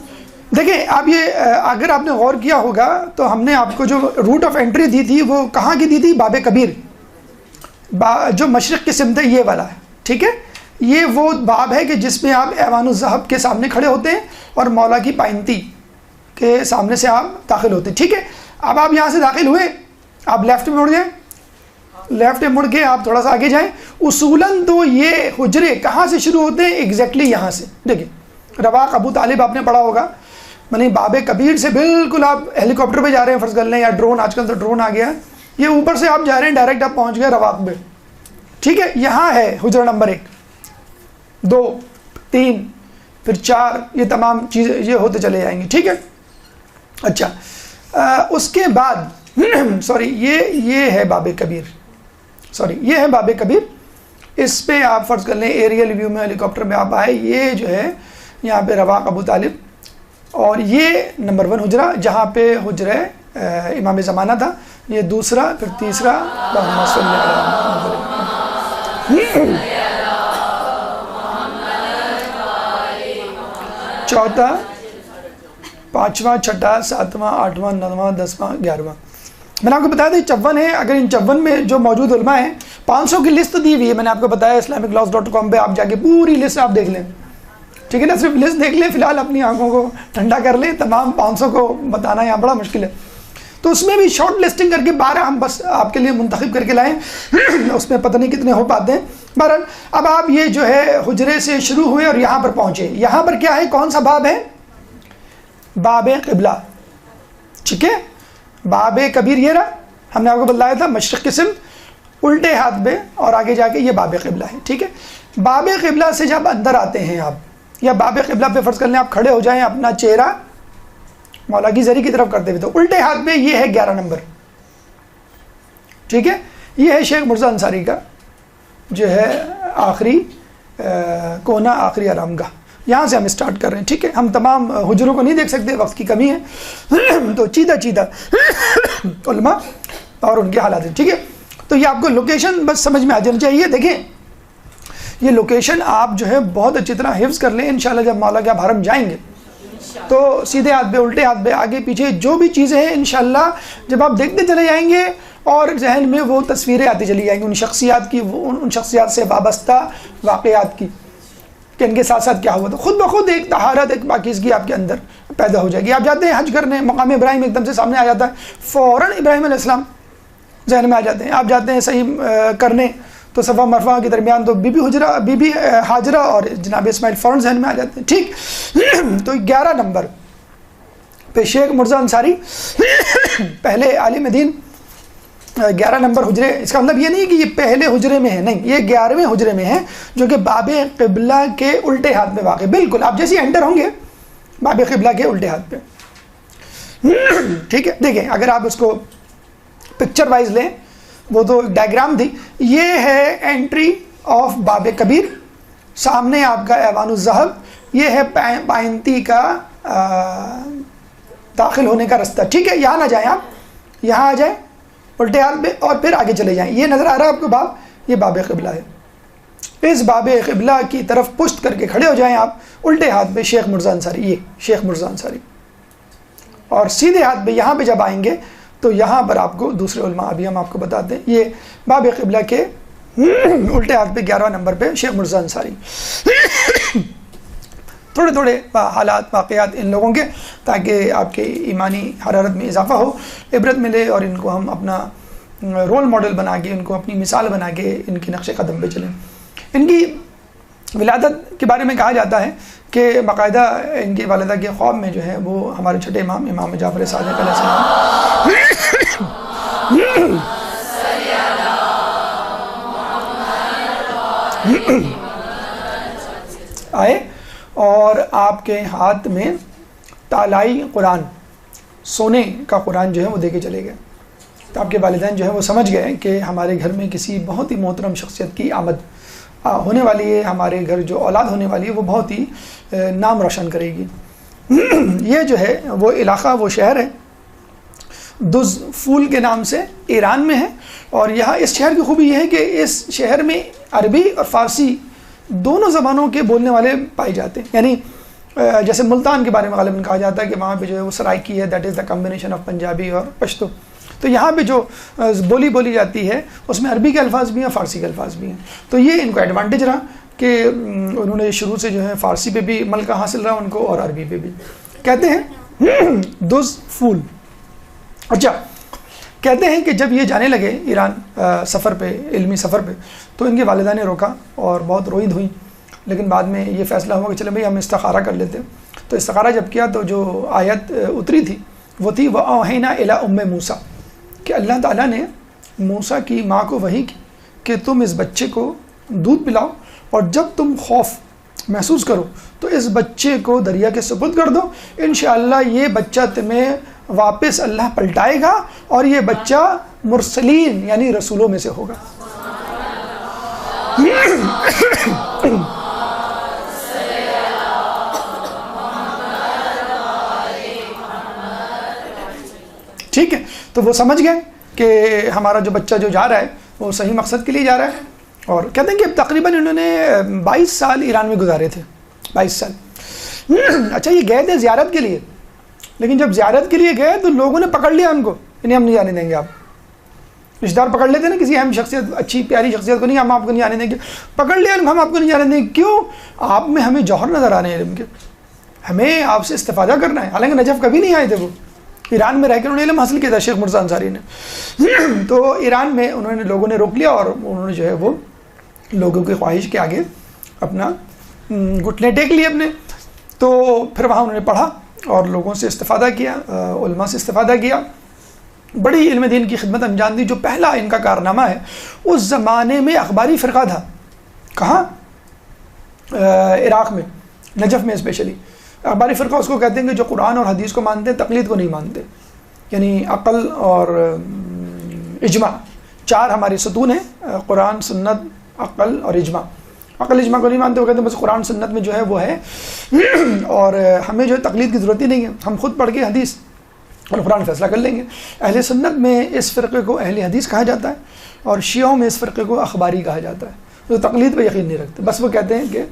دیکھیں آپ یہ اگر آپ نے غور کیا ہوگا تو ہم نے آپ کو جو روٹ آف انٹری دی تھی وہ کہاں کی دی تھی, باب کبیر, جو مشرق کی سمت ہے یہ والا ہے, ٹھیک ہے. یہ وہ باب ہے کہ جس میں آپ ایوان الذہب کے سامنے کھڑے ہوتے ہیں اور مولا کی پائنتی کے سامنے سے آپ داخل ہوتے ہیں, ٹھیک ہے. اب آپ یہاں سے داخل ہوئے, آپ لیفٹ میں مڑ جائیں, لیفٹ میں مڑ کے آپ تھوڑا سا آگے جائیں. اصولاً تو یہ حجرے کہاں سے شروع ہوتے ہیں, ایگزیکٹلی یہاں سے. دیکھیں رواق ابو طالب آپ نے پڑھا ہوگا, یعنی باب کبیر سے بالکل آپ ہیلی کاپٹر پہ جا رہے ہیں فرض کر لیں, یا ڈرون, آج کل تو ڈرون آ گیا ہے, یہ اوپر سے آپ جا رہے ہیں ڈائریکٹ آپ پہنچ گئے رواق میں, ٹھیک ہے. یہاں ہے حجرہ نمبر 1, 2, 3, پھر 4, یہ تمام چیزیں یہ ہوتے چلے جائیں گے, ٹھیک ہے. اچھا اس کے بعد سوری یہ ہے باب کبیر, یہ ہے باب کبیر. اس پہ آپ فرض کر لیں ایریل ویو میں ہیلی کاپٹر میں آپ آئے, یہ جو ہے یہاں پہ رواق ابو طالب, اور یہ نمبر 1 حجرہ جہاں پہ حجرہ امام زمانہ تھا, یہ دوسرا, پھر تیسرا, چوتھا, 5واں, 6واں, 7واں, 8واں, 9واں, 10واں, 11واں. میں نے آپ کو بتایا تھا 54 ہے. اگر ان 54 میں جو موجود علماء ہیں, 500 کی لسٹ دی ہوئی ہے, میں نے آپ کو بتایا islamiclaws.com پہ آپ جا کے پوری لسٹ آپ دیکھ لیں, ٹھیک ہے نا. صرف لسٹ دیکھ لیں, فی الحال اپنی آنکھوں کو ٹھنڈا کر لیں. تمام 500 کو بتانا یہاں بڑا مشکل ہے, تو اس میں بھی شارٹ لسٹنگ کر کے 12 ہم بس آپ کے لیے منتخب کر کے لائیں. اس میں پتہ نہیں کتنے ہو پاتے ہیں. بہرحال اب آپ یہ جو ہے حجرے سے شروع ہوئے اور یہاں پر پہنچے. یہاں پر کیا ہے, کون سا باب ہے, باب قبلہ, ٹھیک ہے. باب کبیر یہ رہا, ہم نے آپ کو بتلایا تھا مشرق کی سمت الٹے ہاتھ پہ, اور آگے جا کے یہ باب قبلہ ہے, ٹھیک ہے. باب قبلہ سے جب اندر آتے ہیں آپ, یا باب قبلہ پہ فرض کر لیں آپ کھڑے ہو جائیں اپنا چہرہ مولا کی زری کی طرف کرتے ہوئے, تو الٹے ہاتھ پہ یہ ہے 11 نمبر, ٹھیک ہے. یہ ہے شیخ مرزا انصاری کا جو ہے آخری کونا, آخری آرام گاہ. یہاں سے ہم اسٹارٹ کر رہے ہیں, ٹھیک ہے. ہم تمام حجروں کو نہیں دیکھ سکتے, وقت کی کمی ہے, تو چیدہ علماء اور ان کے حالات ہیں, ٹھیک ہے. تو یہ آپ کو لوکیشن بس سمجھ میں آ جانی چاہیے. دیکھیں یہ لوکیشن آپ جو ہے بہت اچھی طرح حفظ کر لیں. انشاءاللہ جب مولا کے آپ حرم جائیں گے تو سیدھے ہاتھ پہ, الٹے ہاتھ پہ, آگے پیچھے جو بھی چیزیں ہیں انشاءاللہ جب آپ دیکھتے چلے جائیں گے اور ذہن میں وہ تصویریں آتی چلی جائیں گی ان شخصیات کی, ان شخصیات سے وابستہ واقعات کی, کہ ان کے ساتھ ساتھ کیا ہوا. تو خود بخود ایک طہارت, ایک پاکیزگی آپ کے اندر پیدا ہو جائے گی. آپ جاتے ہیں حج کرنے, مقام ابراہیم ایک دم سے سامنے آ جاتا ہے, فوراً ابراہیم علیہ السلام ذہن میں آ جاتے ہیں. آپ جاتے ہیں صحیح کرنے تو صفا مرفا کے درمیان تو بی بی ہاجرہ اور جناب اسماعیل فوراً ذہن میں آ جاتے ہیں. ٹھیک. تو 11 نمبر پہ شیخ مرزا انصاری پہلے عالم دین 11 نمبر حجرے. اس کا مطلب یہ نہیں کہ یہ پہلے حجرے میں ہے، نہیں، یہ 11ویں حجرے میں ہے جو کہ باب قبلہ کے الٹے ہاتھ میں واقع. بالکل آپ جیسے انٹر ہوں گے باب قبلہ کے الٹے ہاتھ پہ. ٹھیک ہے. دیکھیں اگر آپ اس کو پکچر وائز لیں، وہ تو ڈائیگرام تھی. یہ ہے انٹری آف باب کبیر، سامنے آپ کا ایوان الذہب، یہ ہے پائنتی کا داخل ہونے کا رستہ. ٹھیک ہے. یہاں نہ جائیں آپ، یہاں آ جائیں الٹے ہاتھ پہ اور پھر آگے چلے جائیں. یہ نظر آ رہا ہے آپ کو باب، یہ باب قبلہ ہے. اس باب قبلہ کی طرف پشت کر کے کھڑے ہو جائیں آپ. الٹے ہاتھ پہ شیخ مرزا انصاری، یہ شیخ مرزا انصاری. اور سیدھے ہاتھ پہ یہاں پہ جب آئیں گے تو یہاں پر آپ کو دوسرے علماء ابھی ہم آپ کو بتاتے ہیں. یہ باب قبلہ کے الٹے ہاتھ پہ 11 نمبر پہ شیخ مرزا انصاری. تھوڑے تھوڑے حالات واقعات ان لوگوں کے، تاکہ آپ کے ایمانی حرارت میں اضافہ ہو، عبرت ملے، اور ان کو ہم اپنا رول ماڈل بنا کے، ان کو اپنی مثال بنا کے ان کے نقش قدم پہ چلیں. ان کی ولادت کے بارے میں کہا جاتا ہے کہ باقاعدہ ان کی والدہ کے خواب میں جو ہے وہ ہمارے چھٹے امام جعفر صادق علیہ السلام آئے اور آپ کے ہاتھ میں تالائی قرآن، سونے کا قرآن جو ہے وہ دے کے چلے گئے. تو آپ کے والدین جو ہے وہ سمجھ گئے کہ ہمارے گھر میں کسی بہت ہی محترم شخصیت کی آمد ہونے والی ہے، ہمارے گھر جو اولاد ہونے والی ہے وہ بہت ہی نام روشن کرے گی. یہ جو ہے وہ علاقہ، وہ شہر ہے دز پھول کے نام سے، ایران میں ہے. اور یہاں اس شہر کی خوبی یہ ہے کہ اس شہر میں عربی اور فارسی دونوں زبانوں کے بولنے والے پائے جاتے ہیں. یعنی جیسے ملتان کے بارے میں غالباً کہا جاتا ہے کہ وہاں پہ جو ہے وہ سرائکی ہے، that is the combination of Punjabi اور پشتو. تو یہاں پہ جو بولی جاتی ہے اس میں عربی کے الفاظ بھی ہیں، فارسی کے الفاظ بھی ہیں. تو یہ ان کو ایڈوانٹیج رہا کہ انہوں نے شروع سے جو ہے فارسی پہ بھی ملکہ حاصل رہا ان کو، اور عربی پہ بھی. کہتے ہیں دز پھول. اچھا، کہتے ہیں کہ جب یہ جانے لگے ایران سفر پہ، علمی سفر پہ، تو ان کے والدہ نے روکا اور بہت روئید ہوئی. لیکن بعد میں یہ فیصلہ ہوا کہ چلے بھائی ہم استخارہ کر لیتے. تو استخارہ جب کیا تو جو آیت اتری تھی وہ تھی وَأَوْحَيْنَا إِلَىٰ أُمِّ مُوسَىٰ، کہ اللہ تعالیٰ نے موسیٰ کی ماں کو وحی کی کہ تم اس بچے کو دودھ پلاؤ، اور جب تم خوف محسوس کرو تو اس بچے کو دریا کے سپرد کر دو. انشاءاللہ یہ بچہ تمہیں واپس اللہ پلٹائے گا، اور یہ بچہ مرسلین یعنی رسولوں میں سے ہوگا. ٹھیک ہے. تو وہ سمجھ گئے کہ ہمارا جو بچہ جو جا رہا ہے وہ صحیح مقصد کے لیے جا رہا ہے. اور کہتے ہیں کہ تقریباً انہوں نے 22 سال ایران میں گزارے تھے. 22 سال. اچھا، یہ گئے تھے زیارت کے لیے، لیکن جب زیارت کے لیے گئے تو لوگوں نے پکڑ لیا ان کو، انہیں ہم نہیں جانے دیں گے. آپ رشتہ دار پکڑ لیتے نا کسی اہم شخصیت، اچھی پیاری شخصیت کو، نہیں ہم آپ کو نہیں آنے دیں گے. پکڑ لیا ہم آپ کو نہیں جانے دیں گے. کیوں؟ آپ میں ہمیں جوہر نظر آنے ہیں علم کے، ہمیں آپ سے استفادہ کرنا ہے. حالانکہ نجف کبھی نہیں آئے تھے، وہ ایران میں رہ کے انہوں نے علم حاصل کیا تھا شیخ مرزا انصاری نے. تو ایران میں انہوں نے لوگوں نے روک لیا، اور انہوں نے جو ہے وہ لوگوں کی خواہش کے آگے اپنا گھٹنے ٹیک لیے اپنے. تو پھر وہاں انہوں نے پڑھا اور لوگوں سے استفادہ کیا، علماء سے استفادہ کیا، بڑی علم دین کی خدمت انجام دی. جو پہلا ان کا کارنامہ ہے، اس زمانے میں اخباری فرقہ تھا. کہاں؟ عراق میں، نجف میں اسپیشلی. اخباری فرقہ اس کو کہتے ہیں کہ جو قرآن اور حدیث کو مانتے ہیں، تقلید کو نہیں مانتے. یعنی عقل اور اجماع، 4 ہمارے ستون ہیں، قرآن، سنت، عقل اور اجماع. عقل اجماع کو نہیں مانتے، وہ کہتے ہیں بس قرآن سنت میں جو ہے وہ ہے، اور ہمیں جو ہے تقلید کی ضرورت ہی نہیں ہے، ہم خود پڑھ کے حدیث اور قرآن فیصلہ کر لیں گے. اہل سنت میں اس فرقے کو اہل حدیث کہا جاتا ہے، اور شیعوں میں اس فرقے کو اخباری کہا جاتا ہے، جو تقلید پہ یقین نہیں رکھتے. بس وہ کہتے ہیں کہ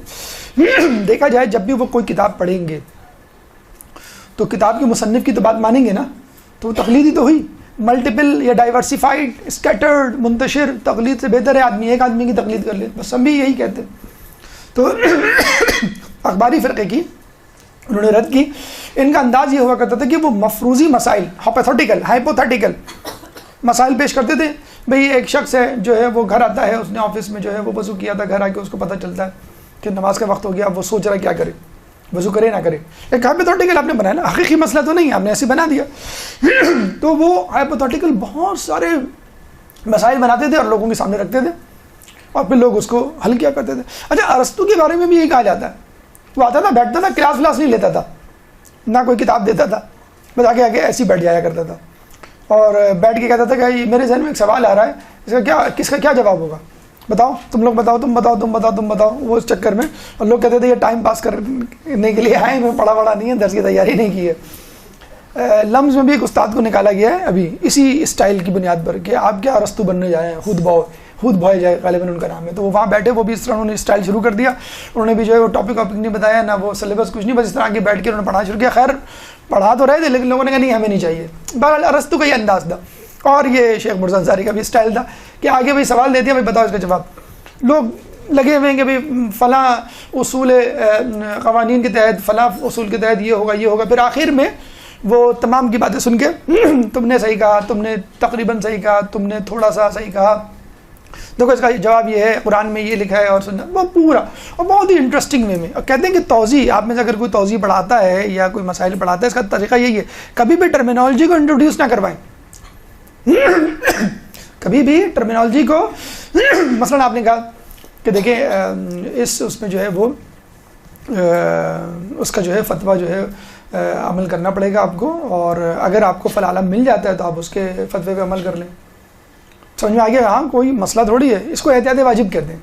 دیکھا جائے جب بھی وہ کوئی کتاب پڑھیں گے تو کتاب کے مصنف کی تو بات مانیں گے نا، تو وہ تقلید ہی تو ہوئی. ملٹیپل یا ڈائیورسیفائڈ، اسکیٹرڈ، منتشر تقلید سے بہتر ہے آدمی ایک آدمی کی تقلید کر لے. بس ہم بھی یہی کہتے ہیں. تو اخباری فرقے کی انہوں نے رد کی. ان کا انداز یہ ہوا کرتا تھا کہ وہ مفروضی مسائل، ہائپوتھیٹیکل مسائل پیش کرتے تھے. بھئی ایک شخص ہے جو ہے وہ گھر آتا ہے, اس نے آفس میں جو ہے وہ وضو کیا تھا, گھر آ کے اس کو پتہ چلتا ہے کہ نماز کا وقت ہو گیا, اب وہ سوچ رہا ہے کیا کرے, وضو کرے نہ کرے. ایک ہائپوتھیٹیکل آپ نے بنایا نا, حقیقی مسئلہ تو نہیں, آپ نے ایسے بنا دیا. تو وہ ہائپوتھیٹیکل بہت سارے مسائل بناتے تھے اور لوگوں کے سامنے رکھتے تھے اور پھر لوگ اس کو حل کیا کرتے تھے. اچھا ارسطو کے بارے میں بھی یہی کہا جاتا ہے, وہ آتا تھا, بیٹھتا تھا, کلاس ولاس نہیں لیتا تھا, نہ کوئی کتاب دیتا تھا, بس آگے آگے ایسے ہی بیٹھ جایا کرتا تھا اور بیٹھ کے کہتا تھا کہ میرے ذہن میں ایک سوال آ رہا ہے, اس کا کیا, کس کا کیا جواب ہوگا, بتاؤ تم لوگ, بتاؤ تم بتاؤ, تم بتاؤ, تم بتاؤ. وہ اس چکر میں, اور لوگ کہتے تھے یہ ٹائم پاس کرنے کے لیے آئے, میں پڑھا نہیں ہے, درس کی تیاری نہیں کی ہے. لمز میں بھی ایک استاد کو نکالا گیا ہے ابھی اسی اسٹائل کی بنیاد پر کہ آپ کیا ارسطو بننے جائے ہیں, خود بھوئے جائے غالباً ان کا نام ہے. تو وہ وہاں بیٹھے, وہ بھی اس طرح انہوں نے اسٹائل شروع کر دیا, انہوں نے بھی جو ہے وہ ٹاپک نہیں بتایا, نہ وہ سلیبس کچھ نہیں, بس اس طرح آگے بیٹھ کے انہوں نے پڑھنا شروع کیا. خیر پڑھا تو رہے تھے لیکن لوگوں نے کہا نہیں ہمیں نہیں چاہیے. بہرحال ارسطو کا یہ انداز تھا اور یہ شیخ مرزا انصاری کا بھی اسٹائل تھا کہ آگے بھائی سوال دیتے ہیں, بھائی بتاؤ اس کا جواب. لوگ لگے ہوئے ہیں کہ بھائی فلاں اصول قوانین کے تحت, فلاں اصول کے تحت یہ ہوگا, یہ ہوگا. پھر آخر میں وہ تمام کی باتیں سن کے تم نے صحیح کہا, تم نے تقریباً صحیح کہا, تم نے تھوڑا سا صحیح کہا, دیکھو اس کا جواب یہ ہے, قرآن میں یہ لکھا ہے, اور سننا وہ پورا اور بہت ہی انٹرسٹنگ وے میں. اور کہتے ہیں کہ توضیح, آپ میں سے اگر کوئی توضیح پڑھاتا ہے یا کوئی مسائل پڑھاتا ہے, اس کا طریقہ یہی ہے, کبھی بھی ٹرمینالوجی کو انٹروڈیوس نہ کروائیں. کبھی بھی ٹرمینالوجی کو مثلاً آپ نے کہا کہ دیکھیں اس میں جو ہے وہ اس کا جو ہے فتویٰ جو ہے عمل کرنا پڑے گا آپ کو, اور اگر آپ کو فلاں علم مل جاتا ہے تو آپ اس کے فتوے پہ عمل کر لیں. سمجھ میں آ گیا, ہاں کوئی مسئلہ تھوڑی ہے, اس کو احتیاط واجب کہتے ہیں.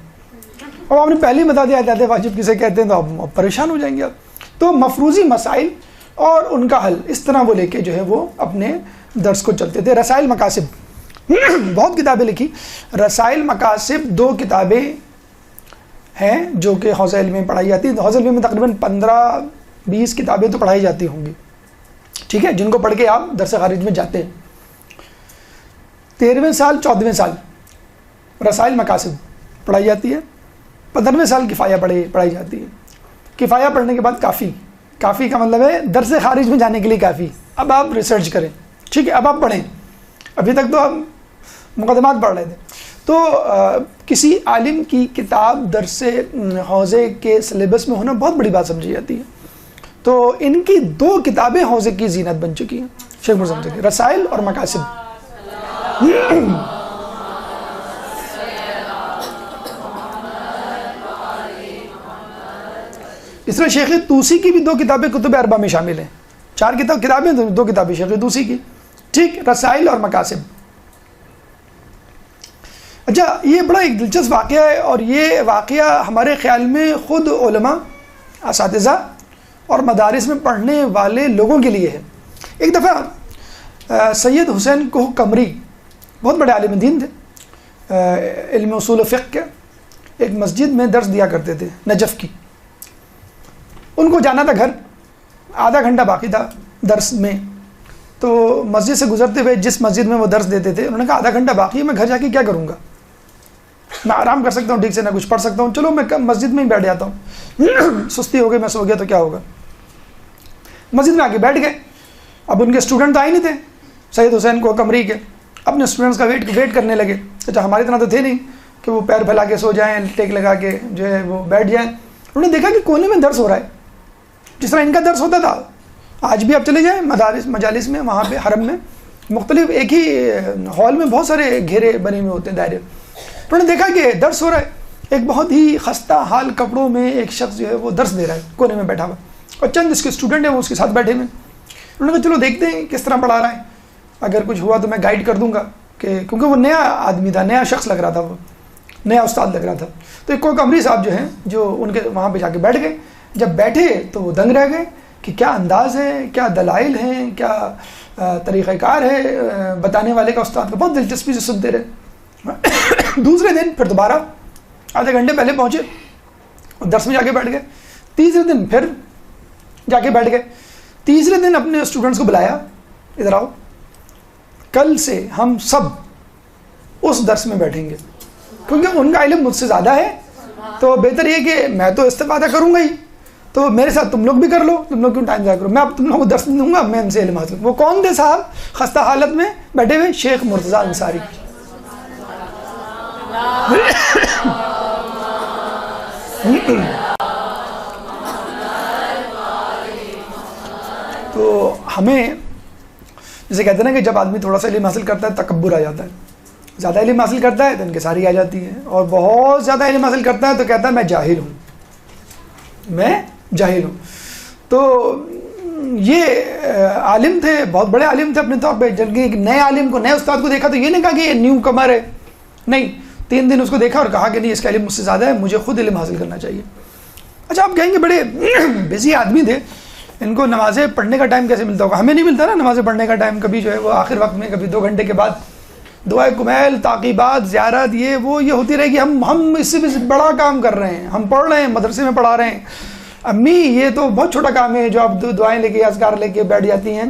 اور آپ نے پہلے ہی بتا دیا احتیاط واجب کسے کہتے ہیں, تو آپ پریشان ہو جائیں گے آپ. تو مفروضی مسائل اور ان کا حل, اس طرح وہ لے کے جو ہے وہ اپنے درس کو چلتے تھے. رسائل مقاصد, بہت کتابیں لکھی. رسائل مقاصد 2 کتابیں ہیں جو کہ حوزہ علم میں پڑھائی جاتی ہیں. حوزہ علم میں تقریباً 15-20 کتابیں تو پڑھائی جاتی ہوں گی, ٹھیک ہے, جن کو پڑھ کے آپ درس خارج میں جاتے ہیں. 13ویں سال 14ویں سال رسائل مقاصد پڑھائی جاتی ہے. 15ویں سال کفایہ پڑھائی جاتی ہے. کفایہ پڑھنے کے بعد کافی, کافی کا مطلب ہے درس خارج میں جانے کے لیے کافی. اب آپ ریسرچ کریں, ٹھیک ہے, اب آپ پڑھیں. ابھی تک تو آپ مقدمات پڑھ رہے تھے. تو کسی عالم کی کتاب درس حوزے کے سلیبس میں ہونا بہت بڑی بات سمجھی جاتی ہے. تو ان کی 2 کتابیں حوزے کی زینت بن چکی ہیں شیخ مرزا انصاری, رسائل اور مقاصد. اس طرح شیخ طوسی کی بھی 2 کتابیں کتب اربعہ میں شامل ہیں. 4 کتابیں, 2 کتابیں شیخ طوسی کی, ٹھیک, رسائل اور مقاصد. اچھا یہ بڑا ایک دلچسپ واقعہ ہے, اور یہ واقعہ ہمارے خیال میں خود علماء, اساتذہ اور مدارس میں پڑھنے والے لوگوں کے لیے ہے. ایک دفعہ سید حسین کوہ قمری بہت بڑے عالم دین تھے, علم اصول فقہ کے, ایک مسجد میں درس دیا کرتے تھے نجف کی. ان کو جانا تھا گھر, آدھا گھنٹہ باقی تھا درس میں. تو مسجد سے گزرتے ہوئے جس مسجد میں وہ درس دیتے تھے, انہوں نے کہا آدھا گھنٹہ باقی ہے, میں گھر جا کے کیا کروں گا, میں آرام کر سکتا ہوں ٹھیک سے, نہ کچھ پڑھ سکتا ہوں, چلو میں مسجد میں ہی بیٹھ جاتا ہوں. سستی ہو گئی, میں سو گیا تو کیا ہوگا. مسجد میں آ کے بیٹھ گئے. اب ان کے اسٹوڈنٹ تو آئے نہیں تھے سید حسین کوہ قمری کے, اپنے اسٹوڈنٹس کا ویٹ کرنے لگے. اچھا ہماری طرح تو تھے نہیں کہ وہ پیر پھیلا کے سو جائیں, ٹیک لگا کے جو ہے وہ بیٹھ جائیں. انہوں نے دیکھا کہ کونے میں درس ہو رہا ہے جس طرح ان کا درس ہوتا تھا. آج بھی آپ چلے جائیں مجالس میں, وہاں پہ حرم میں مختلف ایک ہی ہال میں بہت سارے گھیرے بنے ہوئے ہوتے ہیں, دائرے. انہوں نے دیکھا کہ درس ہو رہا ہے, ایک بہت ہی خستہ حال کپڑوں میں ایک شخص جو ہے وہ درس دے رہا ہے کونے میں بیٹھا ہوا, اور چند اس کے اسٹوڈنٹ ہیں وہ اس کے ساتھ بیٹھے ہوئے. انہوں نے کہا چلو دیکھتے ہیں کس طرح پڑھا رہا ہے, اگر کچھ ہوا تو میں گائیڈ کر دوں گا, کہ کیونکہ وہ نیا آدمی تھا, نیا شخص لگ رہا تھا, وہ نیا استاد لگ رہا تھا. تو ایک کوہ قمری صاحب جو ہیں جو ان کے وہاں پہ جا کے بیٹھ گئے. جب بیٹھے تو وہ دنگ رہ گئے کہ کیا انداز ہے, کیا دلائل ہیں, کیا طریقہ کار ہے بتانے والے کا, استاد کا. بہت دلچسپی سے سنتے رہے. دوسرے دن پھر دوبارہ آدھے گھنٹے پہلے پہنچے اور درس میں جا کے بیٹھ گئے. تیسرے دن پھر جا کے بیٹھ گئے. تیسرے دن اپنے اسٹوڈنٹس کو بلایا, ادھر آؤ, کل سے ہم سب اس درس میں بیٹھیں گے, کیونکہ ان کا علم مجھ سے زیادہ ہے, تو بہتر یہ کہ میں تو استفادہ کروں گا ہی, تو میرے ساتھ تم لوگ بھی کر لو, تم لوگ کیوں ٹائم ضائع کرو, میں اب تم لوگوں کو درس دوں گا, میں ان سے علم حاصل. وہ کون تھے صاحب خستہ حالت میں بیٹھے ہوئے؟ شیخ مرتضیٰ انصاری. تو ہمیں جیسے کہتے ہیں نا کہ جب آدمی تھوڑا سا علم حاصل کرتا ہے تکبر آ جاتا ہے، زیادہ علم حاصل کرتا ہے تو انکساری آ جاتی ہے، اور بہت زیادہ علم حاصل کرتا ہے تو کہتا ہے میں جاہل ہوں، میں جاہل ہوں۔ تو یہ عالم تھے، بہت بڑے عالم تھے اپنے طور پہ، جب ایک نئے عالم کو، نئے استاد کو دیکھا تو یہ نہیں کہا کہ یہ نیو کمر ہے، نہیں، 3 دن اس کو دیکھا اور کہا کہ نہیں اس کا علم مجھ سے زیادہ ہے، مجھے خود علم حاصل کرنا چاہیے۔ اچھا آپ کہیں گے بڑے بزی آدمی تھے، ان کو نمازیں پڑھنے کا ٹائم کیسے ملتا ہوگا؟ ہمیں نہیں ملتا نا نمازیں پڑھنے کا ٹائم، کبھی جو ہے وہ آخر وقت میں، کبھی 2 گھنٹے کے بعد دعائے کمیل، تعقیبات، زیارت، یہ ہوتی رہے گی، ہم اس سے بھی بڑا کام کر رہے ہیں، ہم پڑھ رہے ہیں، مدرسے میں پڑھا رہے ہیں۔ امی یہ تو بہت چھوٹا کام ہے جو آپ دعائیں لے کے اذکار لے کے بیٹھ جاتی ہیں،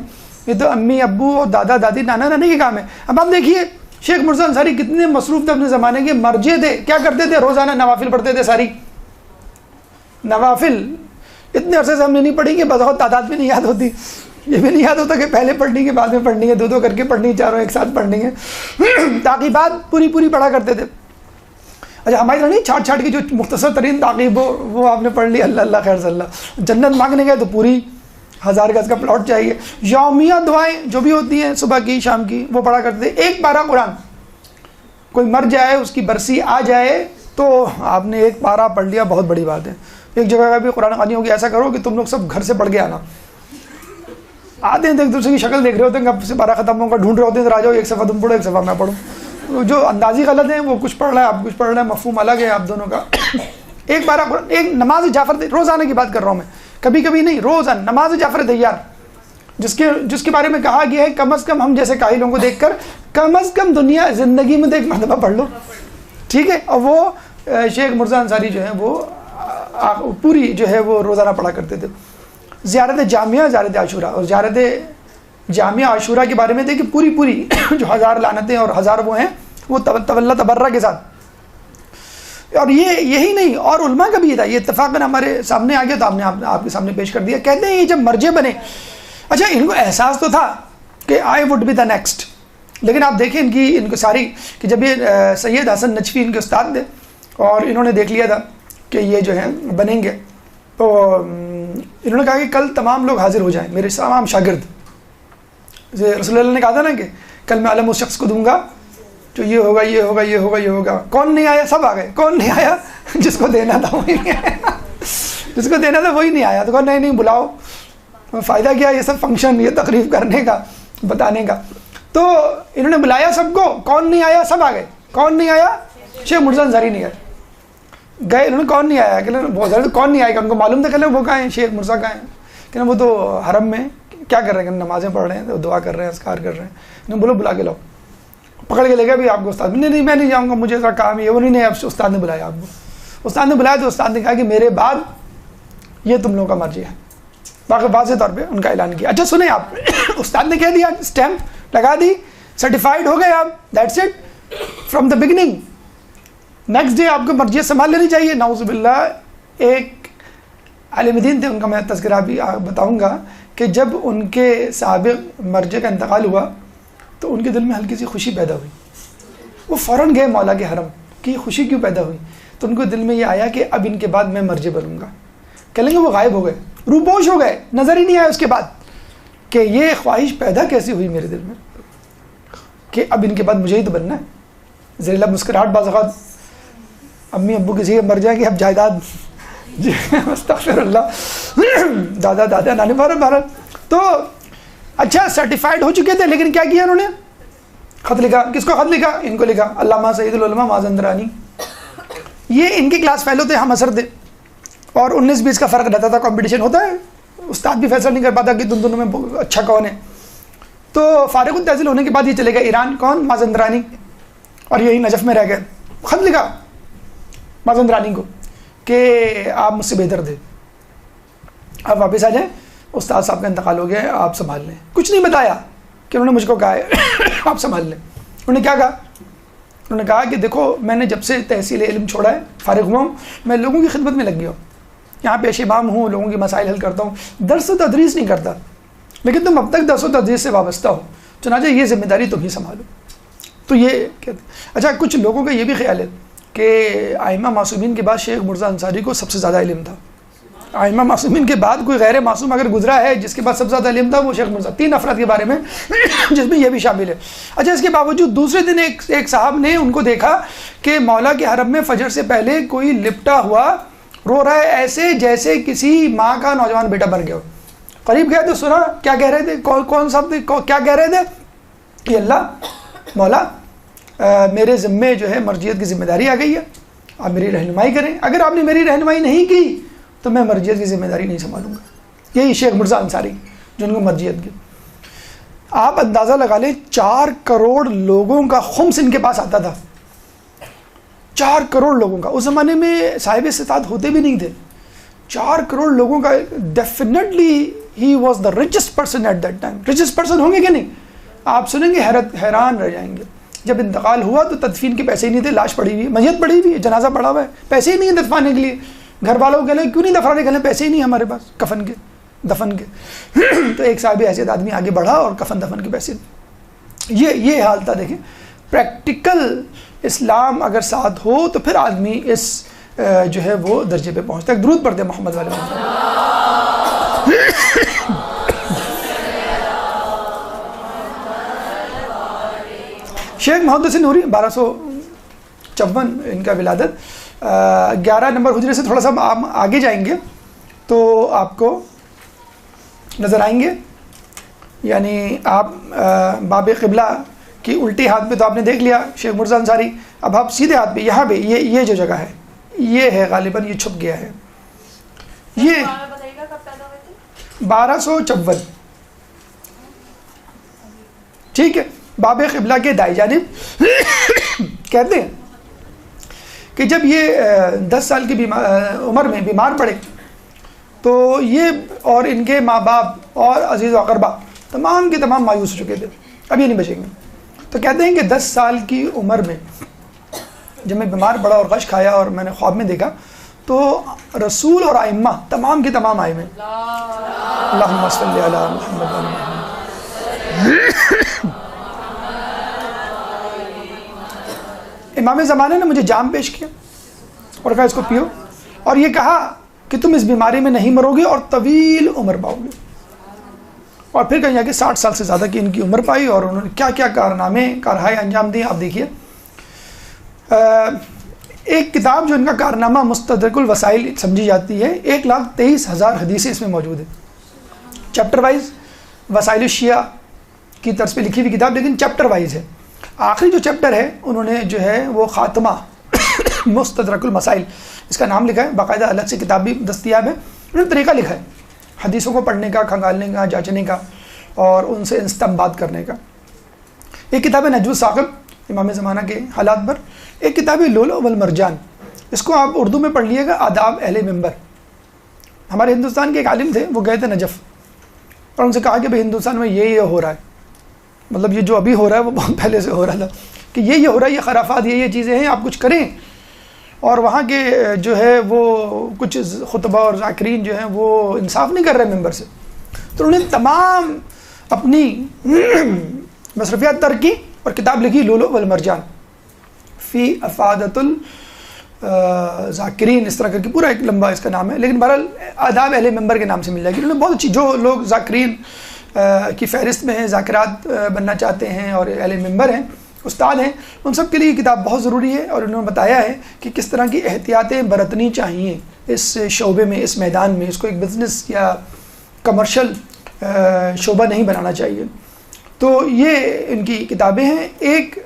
یہ تو امی ابو اور دادا دادی نانا نانی کے کام ہے۔ اب آپ دیکھیے شیخ مرزا انصاری کتنے مصروف تھے اپنے زمانے کے، مرجے تھے، کیا کرتے تھے؟ روزانہ نوافل پڑھتے تھے، ساری نوافل اتنے عرصے سے ہم نے نہیں پڑھی کہ بہت تعداد بھی نہیں یاد ہوتی، یہ بھی نہیں یاد ہوتا کہ پہلے پڑھنی ہے بعد میں پڑھنی ہے، 2 کر کے پڑھنی ہے، چاروں ایک ساتھ پڑھنی ہے۔ تعقیبات پوری پڑھا کرتے تھے۔ اچھا ہماری طرح نہیں چھاٹ کی جو مختصر ترین تعقیب ہو وہ آپ نے پڑھ لی، اللہ اللہ خیر صلی اللہ۔ جنت مانگنے گئے تو پوری 1000 گز کا پلاٹ چاہیے۔ یومیہ دعائیں جو بھی ہوتی ہیں صبح کی شام کی وہ پڑھا کرتے تھے۔ 1 پارہ قرآن، کوئی مر جائے اس کی برسی آ جائے تو آپ نے 1 پارہ پڑھ لیا، بہت بڑی بات ہے۔ ایک جگہ کا بھی قرآن خوانی ہوگی، ایسا کرو کہ تم لوگ سب گھر سے پڑھ کے آنا، آتے ہیں تو ایک دوسرے کی شکل دیکھ رہے ہوتے ہیں، کب سے پارہ ختم ہوگا، ڈھونڈ رہے ہوتے ہیں، تو آ جاؤ 1 صفحہ تم پڑھو 1 صفحہ میں پڑھوں۔ جو اندازی غلط ہیں، وہ کچھ پڑھ رہا ہے آپ کچھ پڑھ رہے ہیں، مفہوم الگ ہے آپ دونوں کا۔ 1 پارہ قرآن، ایک نماز جعفر، روزانہ کی بات کر رہا ہوں میں، کبھی کبھی نہیں، روزانہ نماز جعفر تیار، جس کے بارے میں کہا گیا ہے کم از کم ہم جیسے کاہلوں کو دیکھ کر کم از کم دنیا زندگی میں تو 1 مرتبہ پڑھ لو، ٹھیک ہے۔ اور وہ شیخ مرزا انصاری جو ہیں وہ پوری جو ہے وہ روزانہ پڑھا کرتے تھے۔ زیارت جامعہ، زیارت عاشورہ، اور زیارت جامعہ عاشورہ کے بارے میں تھے کہ پوری جو 1000 لعنتیں اور 1000 وہ ہیں وہ تولا تبرہ کے ساتھ۔ اور یہی نہیں، اور علماء کا بھی یہ تھا، یہ اتفاقاً ہمارے سامنے آ گیا تو ہم نے آپ کے سامنے پیش کر دیا۔ کہتے ہیں یہ جب مرجع بنے، اچھا ان کو احساس تو تھا کہ I would be the next, لیکن آپ دیکھیں ان کو ساری کہ جب یہ سید حسن نجفی ان کے استاد تھے اور انہوں نے دیکھ لیا تھا کہ یہ جو ہیں بنیں گے، تو انہوں نے کہا کہ کل تمام لوگ حاضر ہو جائیں، میرے تمام شاگرد۔ رسول اللہ نے کہا تھا نا کہ کل میں علم اس شخص کو دوں گا جو یہ ہوگا یہ ہوگا یہ ہوگا یہ ہوگا۔ کون نہیں آیا؟ سب آ گئے۔ کون نہیں آیا؟ جس کو دینا تھا وہی نہیں آیا، جس کو دینا تھا وہی نہیں آیا۔ تو کہا نہیں بلاؤ، فائدہ کیا یہ سب فنکشن، یہ تقریب کرنے کا، بتانے کا۔ تو انہوں نے بلایا سب کو، کون نہیں آیا؟ سب آ گئے۔ کون نہیں آیا؟ شیخ مرزا انصاری نہیں گئے۔ انہوں نے کون نہیں آیا کہ بہت زیادہ کون نہیں آئے گا، ان کو معلوم تھا کہ وہ کہاں ہیں، شیخ مرزا کہاں ہیں، کہ وہ تو حرم میں کیا کر رہے ہیں، نمازیں پڑھ رہے ہیں، دعا کر رہے ہیں، اذکار کر رہے ہیں۔ انہوں نے بولو بلا کے لاؤ، پکڑ کے لے گیا بھی آپ کو استاد، نہیں میں نہیں جاؤں گا، مجھے ذرا کام ہے، وہ نہیں استاد نے بلایا آپ کو۔ استاد نے بلایا تو استاد نے کہا کہ میرے بعد یہ تم لوگوں کا مرجع ہے، باقی واضح طور پہ ان کا اعلان کیا۔ اچھا سنیں آپ، استاد نے کہہ دیا، اسٹیمپ لگا دی، سرٹیفائڈ ہو گئے آپ، that's it from the beginning. Next day آپ کو مرجع سنبھال لینی چاہیے۔ نعوذ باللہ، ایک عالم دین تھے، ان کا میں تذکرہ بھی بتاؤں گا کہ جب ان کے سابق مرجع کا انتقال ہوا تو ان کے دل میں ہلکی سی خوشی پیدا ہوئی، وہ فوراً گئے مولا کے حرم کہ یہ خوشی کیوں پیدا ہوئی، تو ان کو دل میں یہ آیا کہ اب ان کے بعد میں مرجع بنوں گا۔ کہہ لیں گے وہ غائب ہو گئے، روپوش ہو گئے، نظر ہی نہیں آیا اس کے بعد کہ یہ خواہش پیدا کیسے ہوئی میرے دل میں کہ اب ان کے بعد مجھے ہی تو بننا ہے۔ زیر لب مسکراہٹ، بعض اوقات امی ابو کسی کے مر جائیں گے، اب جائیداد، جی استغفر اللہ، دادا نانی بھارت۔ تو اچھا سرٹیفائڈ ہو چکے تھے، لیکن کیا کیا انہوں نے؟ خط لکھا۔ کس کو خط لکھا؟ ان کو لکھا، علامہ سید العلماء مازندرانی، یہ ان کے کلاس فیلو تھے، ہم اثر تھے، اور 19-20 کا فرق رہتا تھا، کمپٹیشن ہوتا ہے، استاد بھی فیصلہ نہیں کر پاتا کہ تم دونوں میں اچھا کون ہے۔ تو فارغ التحصیل ہونے کے بعد یہ چلے گئے ایران، کون؟ مازندرانی، اور یہی نجف میں رہ گئے۔ خط لکھا مازندرانی کو کہ آپ مجھ سے بہتر تھے، آپ واپس آ جائیں، استاد صاحب کا انتقال ہو گیا ہے، آپ سنبھال لیں۔ کچھ نہیں بتایا کہ انہوں نے مجھ کو کہا ہے آپ سنبھال لیں۔ انہوں نے کیا کہا؟ انہوں نے کہا کہ دیکھو میں نے جب سے تحصیل علم چھوڑا ہے، فارغ ہوا ہوں، میں لوگوں کی خدمت میں لگ گیا ہوں، یہاں پیش امام ہوں، لوگوں کی مسائل حل کرتا ہوں، درس و تدریس نہیں کرتا، لیکن تم اب تک درس و تدریس سے وابستہ ہو، چنانچہ یہ ذمہ داری تم ہی سنبھالو۔ تو یہ کہتے ہیں. اچھا کچھ لوگوں کا یہ بھی خیال ہے کہ ائمہ معصومین کے بعد شیخ مرزا انصاری کو سب سے زیادہ علم تھا. ائمہ معصومین کے بعد کوئی غیر معصوم اگر گزرا ہے جس کے بعد سب سے زیادہ علم تھا وہ شیخ مرزا. 3 افراد کے بارے میں جس میں یہ بھی شامل ہے. اچھا اس کے باوجود دوسرے دن ایک صاحب نے ان کو دیکھا کہ مولا کے حرم میں فجر سے پہلے کوئی لپٹا ہوا رو رہا ہے ایسے جیسے کسی ماں کا نوجوان بیٹا مر گیا ہو. قریب گئے تو سنا کیا کہہ رہے تھے, کون صاحب تھے, کیا کہہ رہے تھے کہ اللہ مولا میرے ذمے جو ہے مرجعیت کی ذمہ داری آ گئی ہے, آپ میری رہنمائی کریں, اگر آپ نے میری رہنمائی نہیں کی تو میں مرجعیت کی ذمہ داری نہیں سنبھالوں گا. یہی شیخ مرزا انصاری جن کو مرجعیت کی. آپ اندازہ لگا لیں 4 کروڑ لوگوں کا خمس ان کے پاس آتا تھا. 4 کروڑ لوگوں کا. اس زمانے میں صاحب استطاعت ہوتے بھی نہیں تھے. 4 کروڑ لوگوں کا. Definitely he was the richest person at that time. Richest person ہوں گے کہ نہیں؟ آپ سنیں گے حیران رہ جائیں گے. جب انتقال ہوا تو تدفین کے پیسے ہی نہیں تھے, لاش پڑی ہوئی, میت پڑی ہوئی, جنازہ پڑا ہوا ہے, پیسے ہی نہیں ہیں دفنانے کے لیے. گھر والوں کو کہنے کیوں نہیں دفنانے کے لیے, پیسے ہی نہیں ہمارے پاس کفن کے دفن کے. تو ایک صاحب ایسے آدمی آگے بڑھا اور کفن دفن کے پیسے. یہ حال تھا. دیکھیں پریکٹیکل اسلام اگر ساتھ ہو تو پھر آدمی اس جو ہے وہ درجے پہ پہنچتا ہے. درود پڑھتے محمد والے شیخ محمد حسین نوری 1254 ان کا ولادت. 11 نمبر ہجری سے تھوڑا سا آگے جائیں گے تو آپ کو نظر آئیں گے. یعنی آپ باب قبلہ کی الٹی ہاتھ پہ تو آپ نے دیکھ لیا شیخ مرزا انصاری. اب آپ سیدھے ہاتھ پہ یہاں پہ یہ جو جگہ ہے یہ ہے غالباً, یہ چھپ گیا ہے. یہ 1254 ٹھیک ہے. باب قبلہ کے دائیں جانب کہتے ہیں کہ جب یہ 10 سال کی عمر میں بیمار پڑے تو یہ اور ان کے ماں باپ اور عزیز و اقربا تمام کے تمام مایوس ہو چکے تھے, اب یہ نہیں بچیں گے. تو کہتے ہیں کہ 10 سال کی عمر میں جب میں بیمار پڑا اور غش کھایا اور میں نے خواب میں دیکھا تو رسول اور ائمہ تمام کے تمام آئے ہیں. اللہم صلی علی محمد و محمد. امام زمانے نے مجھے جام پیش کیا اور کہا اس کو پیو, اور یہ کہا کہ تم اس بیماری میں نہیں مرو گے اور طویل عمر پاؤ گے. اور پھر کہیں کہ 60 سال سے زیادہ کی ان کی عمر پائی اور انہوں نے کیا کیا کارہائے انجام دیے. آپ دیکھیے ایک کتاب جو ان کا کارنامہ مستدرک الوسائل سمجھی جاتی ہے, 1,23,000 حدیثیں اس میں موجود ہیں. چیپٹر وائز وسائل الشیعہ کی طرز پہ لکھی ہوئی کتاب, لیکن چیپٹر وائز ہے. آخری جو چیپٹر ہے انہوں نے جو ہے وہ خاتمہ مستدرک المسائل اس کا نام لکھا ہے. باقاعدہ الگ سے کتاب بھی دستیاب ہے. انہوں نے طریقہ لکھا ہے حدیثوں کو پڑھنے کا, کھنگالنے کا, جانچنے کا اور ان سے استنباط کرنے کا. ایک کتاب ہے نجم الثاقب امام زمانہ کے حالات پر. ایک کتاب ہے لؤلؤ والمرجان, اس کو آپ اردو میں پڑھ لیے گا, آداب اہل منبر. ہمارے ہندوستان کے ایک عالم تھے, وہ گئے تھے نجف اور ان سے کہا کہ بھائی ہندوستان میں یہ ہو رہا ہے, مطلب یہ جو ابھی ہو رہا ہے وہ بہت پہلے سے ہو رہا تھا, کہ یہ ہو رہا ہے, یہ خرافات, یہ چیزیں ہیں, آپ کچھ کریں. اور وہاں کے جو ہے وہ کچھ خطبہ اور ذاکرین جو ہیں وہ انصاف نہیں کر رہے ممبر سے. تو انہوں نے تمام اپنی مصروفیات ترک کی اور کتاب لکھی لؤلؤ والمرجان فی افادۃ الذاکرین, اس طرح کر کے پورا ایک لمبا اس کا نام ہے, لیکن بہرحال آداب اہل منبر کے نام سے مل جائے گی. انہوں نے بہت اچھی, جو لوگ ذاکرین کی فہرست میں ہیں, ذاکرات بننا چاہتے ہیں اور اہل منبر ہیں, استاد ہیں, ان سب کے لیے یہ کتاب بہت ضروری ہے. اور انہوں نے بتایا ہے کہ کس طرح کی احتیاطیں برتنی چاہیے اس شعبے میں, اس میدان میں. اس کو ایک بزنس یا کمرشل شعبہ نہیں بنانا چاہیے. تو یہ ان کی کتابیں ہیں. ایک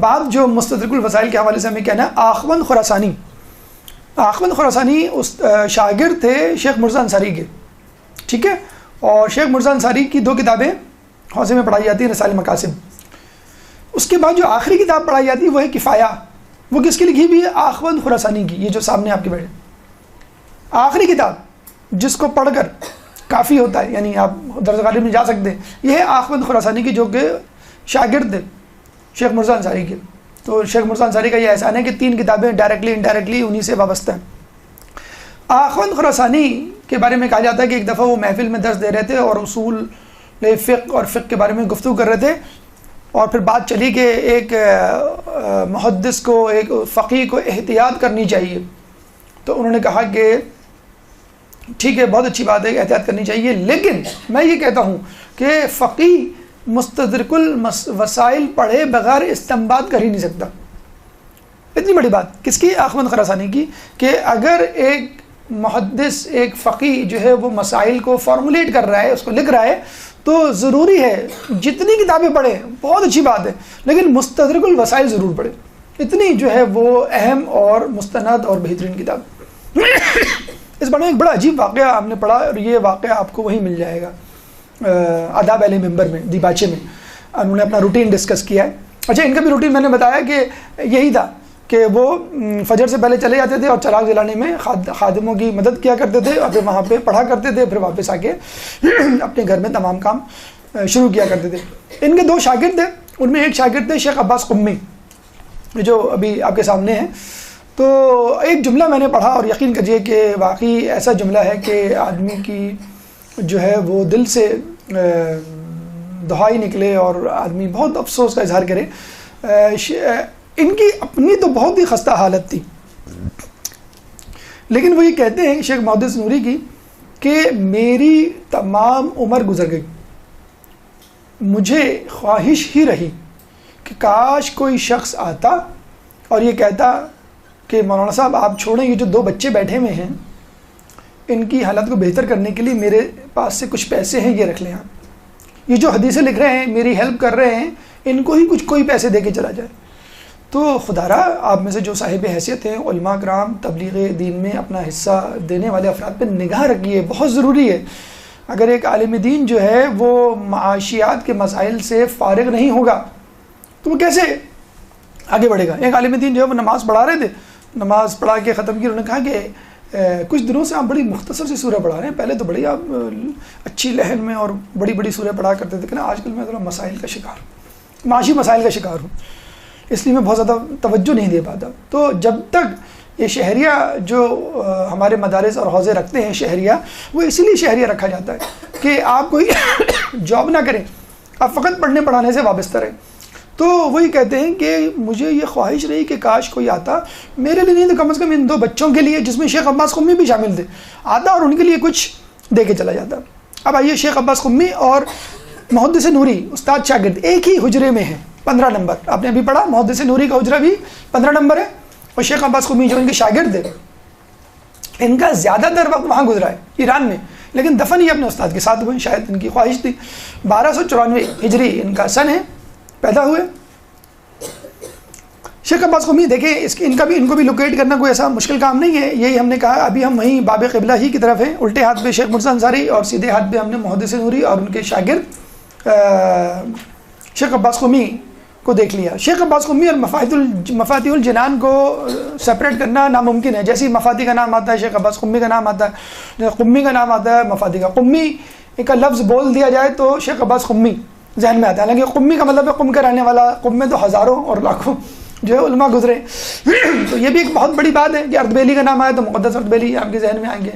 بات جو مستدرک الوسائل کے حوالے سے ہمیں کہنا ہے, آخوند خراسانی. آخوند خراسانی شاگرد تھے شیخ مرزا انصاری کے, ٹھیک ہے. اور شیخ مرزا انصاری کی 2 کتابیں حوزے میں پڑھائی جاتی ہیں, رسائل مقاصد. اس کے بعد جو آخری کتاب پڑھائی جاتی ہے وہ ہے کفایہ. وہ کس کی لکھی ہوئی ہے؟ آخوند خراسانی کی. یہ جو سامنے آپ کے بیٹھے, آخری کتاب جس کو پڑھ کر کافی ہوتا ہے, یعنی آپ درس غالب میں جا سکتے ہیں, یہ ہے آخوند خراسانی کی, جو کہ شاگرد تھے شیخ مرزا انصاری کے. تو شیخ مرزا انصاری کا یہ احسان ہے کہ 3 کتابیں ڈائریکٹلی انڈائریکٹلی انہی سے وابستہ ہیں. آخوند خراسانی کے بارے میں کہا جاتا ہے کہ ایک دفعہ وہ محفل میں درس دے رہے تھے اور اصول فقہ اور فقہ کے بارے میں گفتگو کر رہے تھے. اور پھر بات چلی کہ ایک محدث کو، ایک فقیہ کو احتیاط کرنی چاہیے، تو انہوں نے کہا کہ ٹھیک ہے، بہت اچھی بات ہے، احتیاط کرنی چاہیے، لیکن میں یہ کہتا ہوں کہ فقیہ مستدرک الوسائل پڑھے بغیر استنباط کر ہی نہیں سکتا۔ اتنی بڑی بات کس کی؟ احمد خراسانی کی، کہ اگر ایک محدث، ایک فقیہ جو ہے وہ مسائل کو فارمولیٹ کر رہا ہے، اس کو لکھ رہا ہے، تو ضروری ہے جتنی کتابیں پڑھے بہت اچھی بات ہے، لیکن مستدرک الوسائل ضرور پڑھے۔ اتنی جو ہے وہ اہم اور مستند اور بہترین کتاب۔ اس بارے میں ایک بڑا عجیب واقعہ آپ نے پڑھا، اور یہ واقعہ آپ کو وہیں مل جائے گا آداب اہل منبر میں، دیباچے میں انہوں نے اپنا روٹین ڈسکس کیا ہے۔ اچھا، ان کا بھی روٹین میں نے بتایا کہ یہی تھا کہ وہ فجر سے پہلے چلے جاتے تھے اور چراغ جلانے میں خادموں کی مدد کیا کرتے تھے، اور پھر وہاں پہ پڑھا کرتے تھے، پھر واپس آ کے اپنے گھر میں تمام کام شروع کیا کرتے تھے۔ ان کے 2 شاگرد تھے، ان میں ایک شاگرد تھے شیخ عباس قمی، جو ابھی آپ کے سامنے ہیں۔ تو ایک جملہ میں نے پڑھا اور یقین کیجئے کہ واقعی ایسا جملہ ہے کہ آدمی کی جو ہے وہ دل سے دہائی نکلے اور آدمی بہت افسوس کا اظہار کرے۔ ان کی اپنی تو بہت ہی خستہ حالت تھی، لیکن وہ یہ کہتے ہیں شیخ محدث نوری کی کہ میری تمام عمر گزر گئی، مجھے خواہش ہی رہی کہ کاش کوئی شخص آتا اور یہ کہتا کہ مولانا صاحب آپ چھوڑیں، یہ جو 2 بچے بیٹھے ہوئے ہیں ان کی حالت کو بہتر کرنے کے لیے میرے پاس سے کچھ پیسے ہیں، یہ رکھ لیں آپ، یہ جو حدیثیں لکھ رہے ہیں، میری ہیلپ کر رہے ہیں، ان کو ہی کوئی پیسے دے کے چلا جائے۔ تو خدا را آپ میں سے جو صاحب حیثیت ہیں، علماء کرام، تبلیغ دین میں اپنا حصہ دینے والے افراد پہ نگاہ رکھیے، بہت ضروری ہے۔ اگر ایک عالم دین جو ہے وہ معاشیات کے مسائل سے فارغ نہیں ہوگا تو وہ کیسے آگے بڑھے گا؟ ایک عالم دین جو ہے وہ نماز پڑھا رہے تھے، نماز پڑھا کے ختم کی، انہوں نے کہا کہ کچھ دنوں سے آپ بڑی مختصر سی سورہ پڑھا رہے ہیں، پہلے تو بڑی آپ اچھی لہن میں اور بڑی بڑی سورہ پڑھا کرتے تھے، کہ نا آج کل میں ذرا مسائل کا شکار ہوں، معاشی مسائل کا شکار ہوں، اس لیے میں بہت زیادہ توجہ نہیں دے پاتا۔ تو جب تک یہ شہریہ جو ہمارے مدارس اور حوزے رکھتے ہیں شہریہ، وہ اسی لیے شہریہ رکھا جاتا ہے کہ آپ کوئی جاب نہ کریں، آپ فقط پڑھنے پڑھانے سے وابستہ رہیں۔ تو وہی کہتے ہیں کہ مجھے یہ خواہش رہی کہ کاش کوئی آتا، میرے لیے نہیں تو کم از کم ان 2 بچوں کے لیے، جس میں شیخ عباس قمی بھی شامل تھے، آتا اور ان کے لیے کچھ دے کے چلا جاتا۔ اب آئیے، شیخ عباس قمی اور محدث نوری استاد شاگرد ایک ہی حجرے میں ہیں، 15 نمبر آپ نے ابھی پڑھا، محدث نوری کا حجرہ بھی 15 نمبر ہے، اور شیخ عباس قمی جو ان کے شاگرد تھے، ان کا زیادہ تر وقت وہاں گزرا ہے ایران میں، لیکن دفن ہی اپنے استاد کے ساتھ ہوئے، شاید ان کی خواہش تھی۔ 1294 ہجری ان کا سن ہے، پیدا ہوئے۔ شیخ عباس قمی دیکھیں، ان کو بھی لوکیٹ کرنا کوئی ایسا مشکل کام نہیں ہے، یہی ہم نے کہا ابھی ہم وہیں باب قبلہ ہی کی طرف ہیں، الٹے ہاتھ پہ شیخ مرزا انصاری اور سیدھے ہاتھ پہ ہم نے محدث نوری اور ان کے شاگرد شیخ عباس قمی کو دیکھ لیا۔ شیخ عباس قمی اور مفاتیح الجنان کو سپریٹ کرنا ناممکن ہے، جیسے مفاتیح کا نام آتا ہے، شیخ عباس قمی کا نام آتا ہے، قمی کا نام آتا ہے، مفاتیح کا، قمی کا لفظ بول دیا جائے تو شیخ عباس قمی ذہن میں آتا ہے، حالانکہ قمی کا مطلب ہے قم کا رہنے والا، قم میں تو ہزاروں اور لاکھوں جو ہے علماء گزرے۔ تو یہ بھی ایک بہت بڑی بات ہے کہ اردبیلی کا نام آئے تو مقدس اردبیلی آپ کے ذہن میں آئیں گے،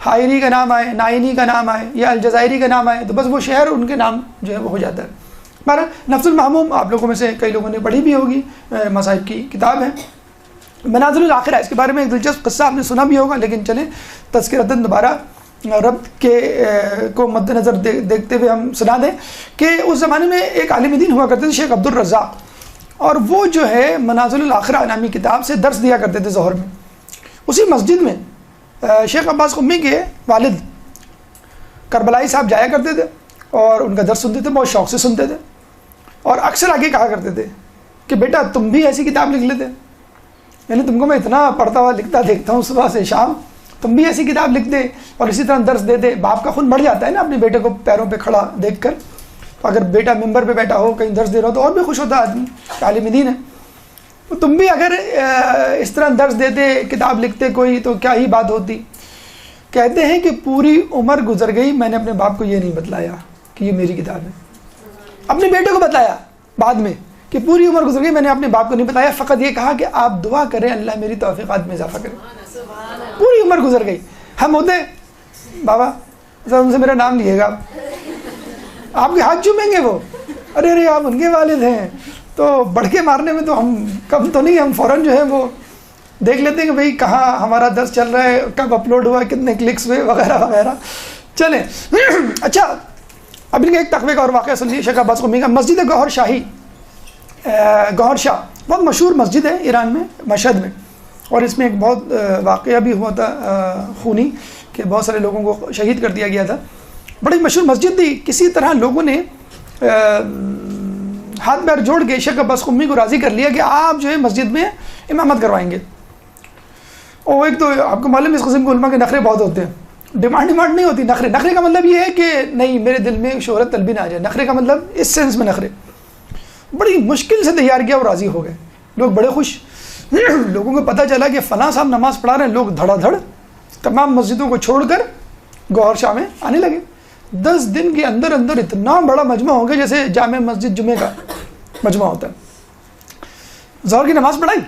حائری کا نام آئے، نائنی کا نام آئے یا الجزائری کا نام آئے تو بس وہ شہر ان کے نام جو ہے وہ ہو جاتا ہے۔ ہمارا نفس المحموم آپ لوگوں میں سے کئی لوگوں نے پڑھی بھی ہوگی، مذاہب کی کتاب ہے، منازل الاخرہ، اس کے بارے میں ایک دلچسپ قصہ آپ نے سنا بھی ہوگا، لیکن چلیں تذکرتاً دوبارہ ربط کے کو مد نظر دیکھتے ہوئے ہم سنا دیں کہ اس زمانے میں ایک عالم دین ہوا کرتے تھے شیخ عبد الرزاق، اور وہ جو ہے منازل الاخرہ نامی کتاب سے درس دیا کرتے تھے ظہر میں۔ اسی مسجد میں شیخ عباس قمی کے والد کربلائی صاحب جایا کرتے تھے اور ان کا درس سنتے تھے، بہت شوق سے سنتے تھے، اور اکثر آگے کہا کرتے تھے کہ بیٹا تم بھی ایسی کتاب لکھ لیتے، یعنی تم کو میں اتنا پڑھتا ہوا لکھتا دیکھتا ہوں صبح سے شام، تم بھی ایسی کتاب لکھ دے اور اسی طرح درس دے دے۔ باپ کا خون بڑھ جاتا ہے نا اپنے بیٹے کو پیروں پہ کھڑا دیکھ کر، اگر بیٹا ممبر پہ بیٹھا ہو کہیں درس دے رہا ہو تو اور بھی خوش ہوتا آدمی، عالم دین ہے، تو تم بھی اگر اس طرح درس دیتے، کتاب لکھتے کوئی تو کیا ہی بات ہوتی۔ کہتے ہیں کہ پوری عمر گزر گئی، میں نے اپنے باپ کو یہ نہیں بتلایا کہ یہ میری کتاب ہے، اپنے بیٹے کو بتلایا بعد میں کہ پوری عمر گزر گئی، میں نے اپنے باپ کو نہیں بتایا، فقط یہ کہا کہ آپ دعا کریں اللہ میری توفیقات میں اضافہ کرے۔ پوری عمر گزر گئی، ہم ہوتے بابا ذرا ان سے میرا نام لیے گا، آپ کے ہاتھ چومیں گے وہ، ارے ارے آپ ان کے والد ہیں. تو بڑھ کے مارنے میں تو ہم کم تو نہیں, ہم فوراً جو ہے وہ دیکھ لیتے ہیں کہ بھئی کہاں ہمارا درس چل رہا ہے, کب اپلوڈ ہوا, کتنے کلکس ہوئے, وغیرہ وغیرہ. چلیں اچھا, اب ان کا ایک تقوی کا اور واقعہ سنیے شیخ عباس قمی کا. مسجد گوہر شاہی, گوہر شاہ بہت مشہور مسجد ہے ایران میں, مشہد میں, اور اس میں ایک بہت واقعہ بھی ہوا تھا خونی, کہ بہت سارے لوگوں کو شہید کر دیا گیا تھا. بڑی مشہور مسجد تھی. کسی طرح لوگوں نے ہاتھ پیر جوڑ کے شیخ عباس قمی کو راضی کر لیا کہ آپ جو ہے مسجد میں امامت کروائیں گے. اور ایک تو آپ کو معلوم اس قسم کے علماء کے نخرے بہت ہوتے ہیں. ڈیمانڈ نہیں ہوتی, نخرے کا مطلب یہ ہے کہ نہیں میرے دل میں شہرت طلبی نہ آ جائے. نخرے کا مطلب اس سینس میں نخرے. بڑی مشکل سے تیار کیا اور راضی ہو گئے. لوگ بڑے خوش. لوگوں کو پتہ چلا کہ فلاں صاحب نماز پڑھا رہے ہیں. لوگ دھڑا دھڑ تمام مسجدوں کو چھوڑ کر گوہر شاہ میں آنے لگے. 10 دن کے اندر اندر اتنا بڑا مجمع ہو گیا جیسے جامع مسجد جمعہ کا مجمع ہوتا ہے. ظہر کی نماز پڑھائی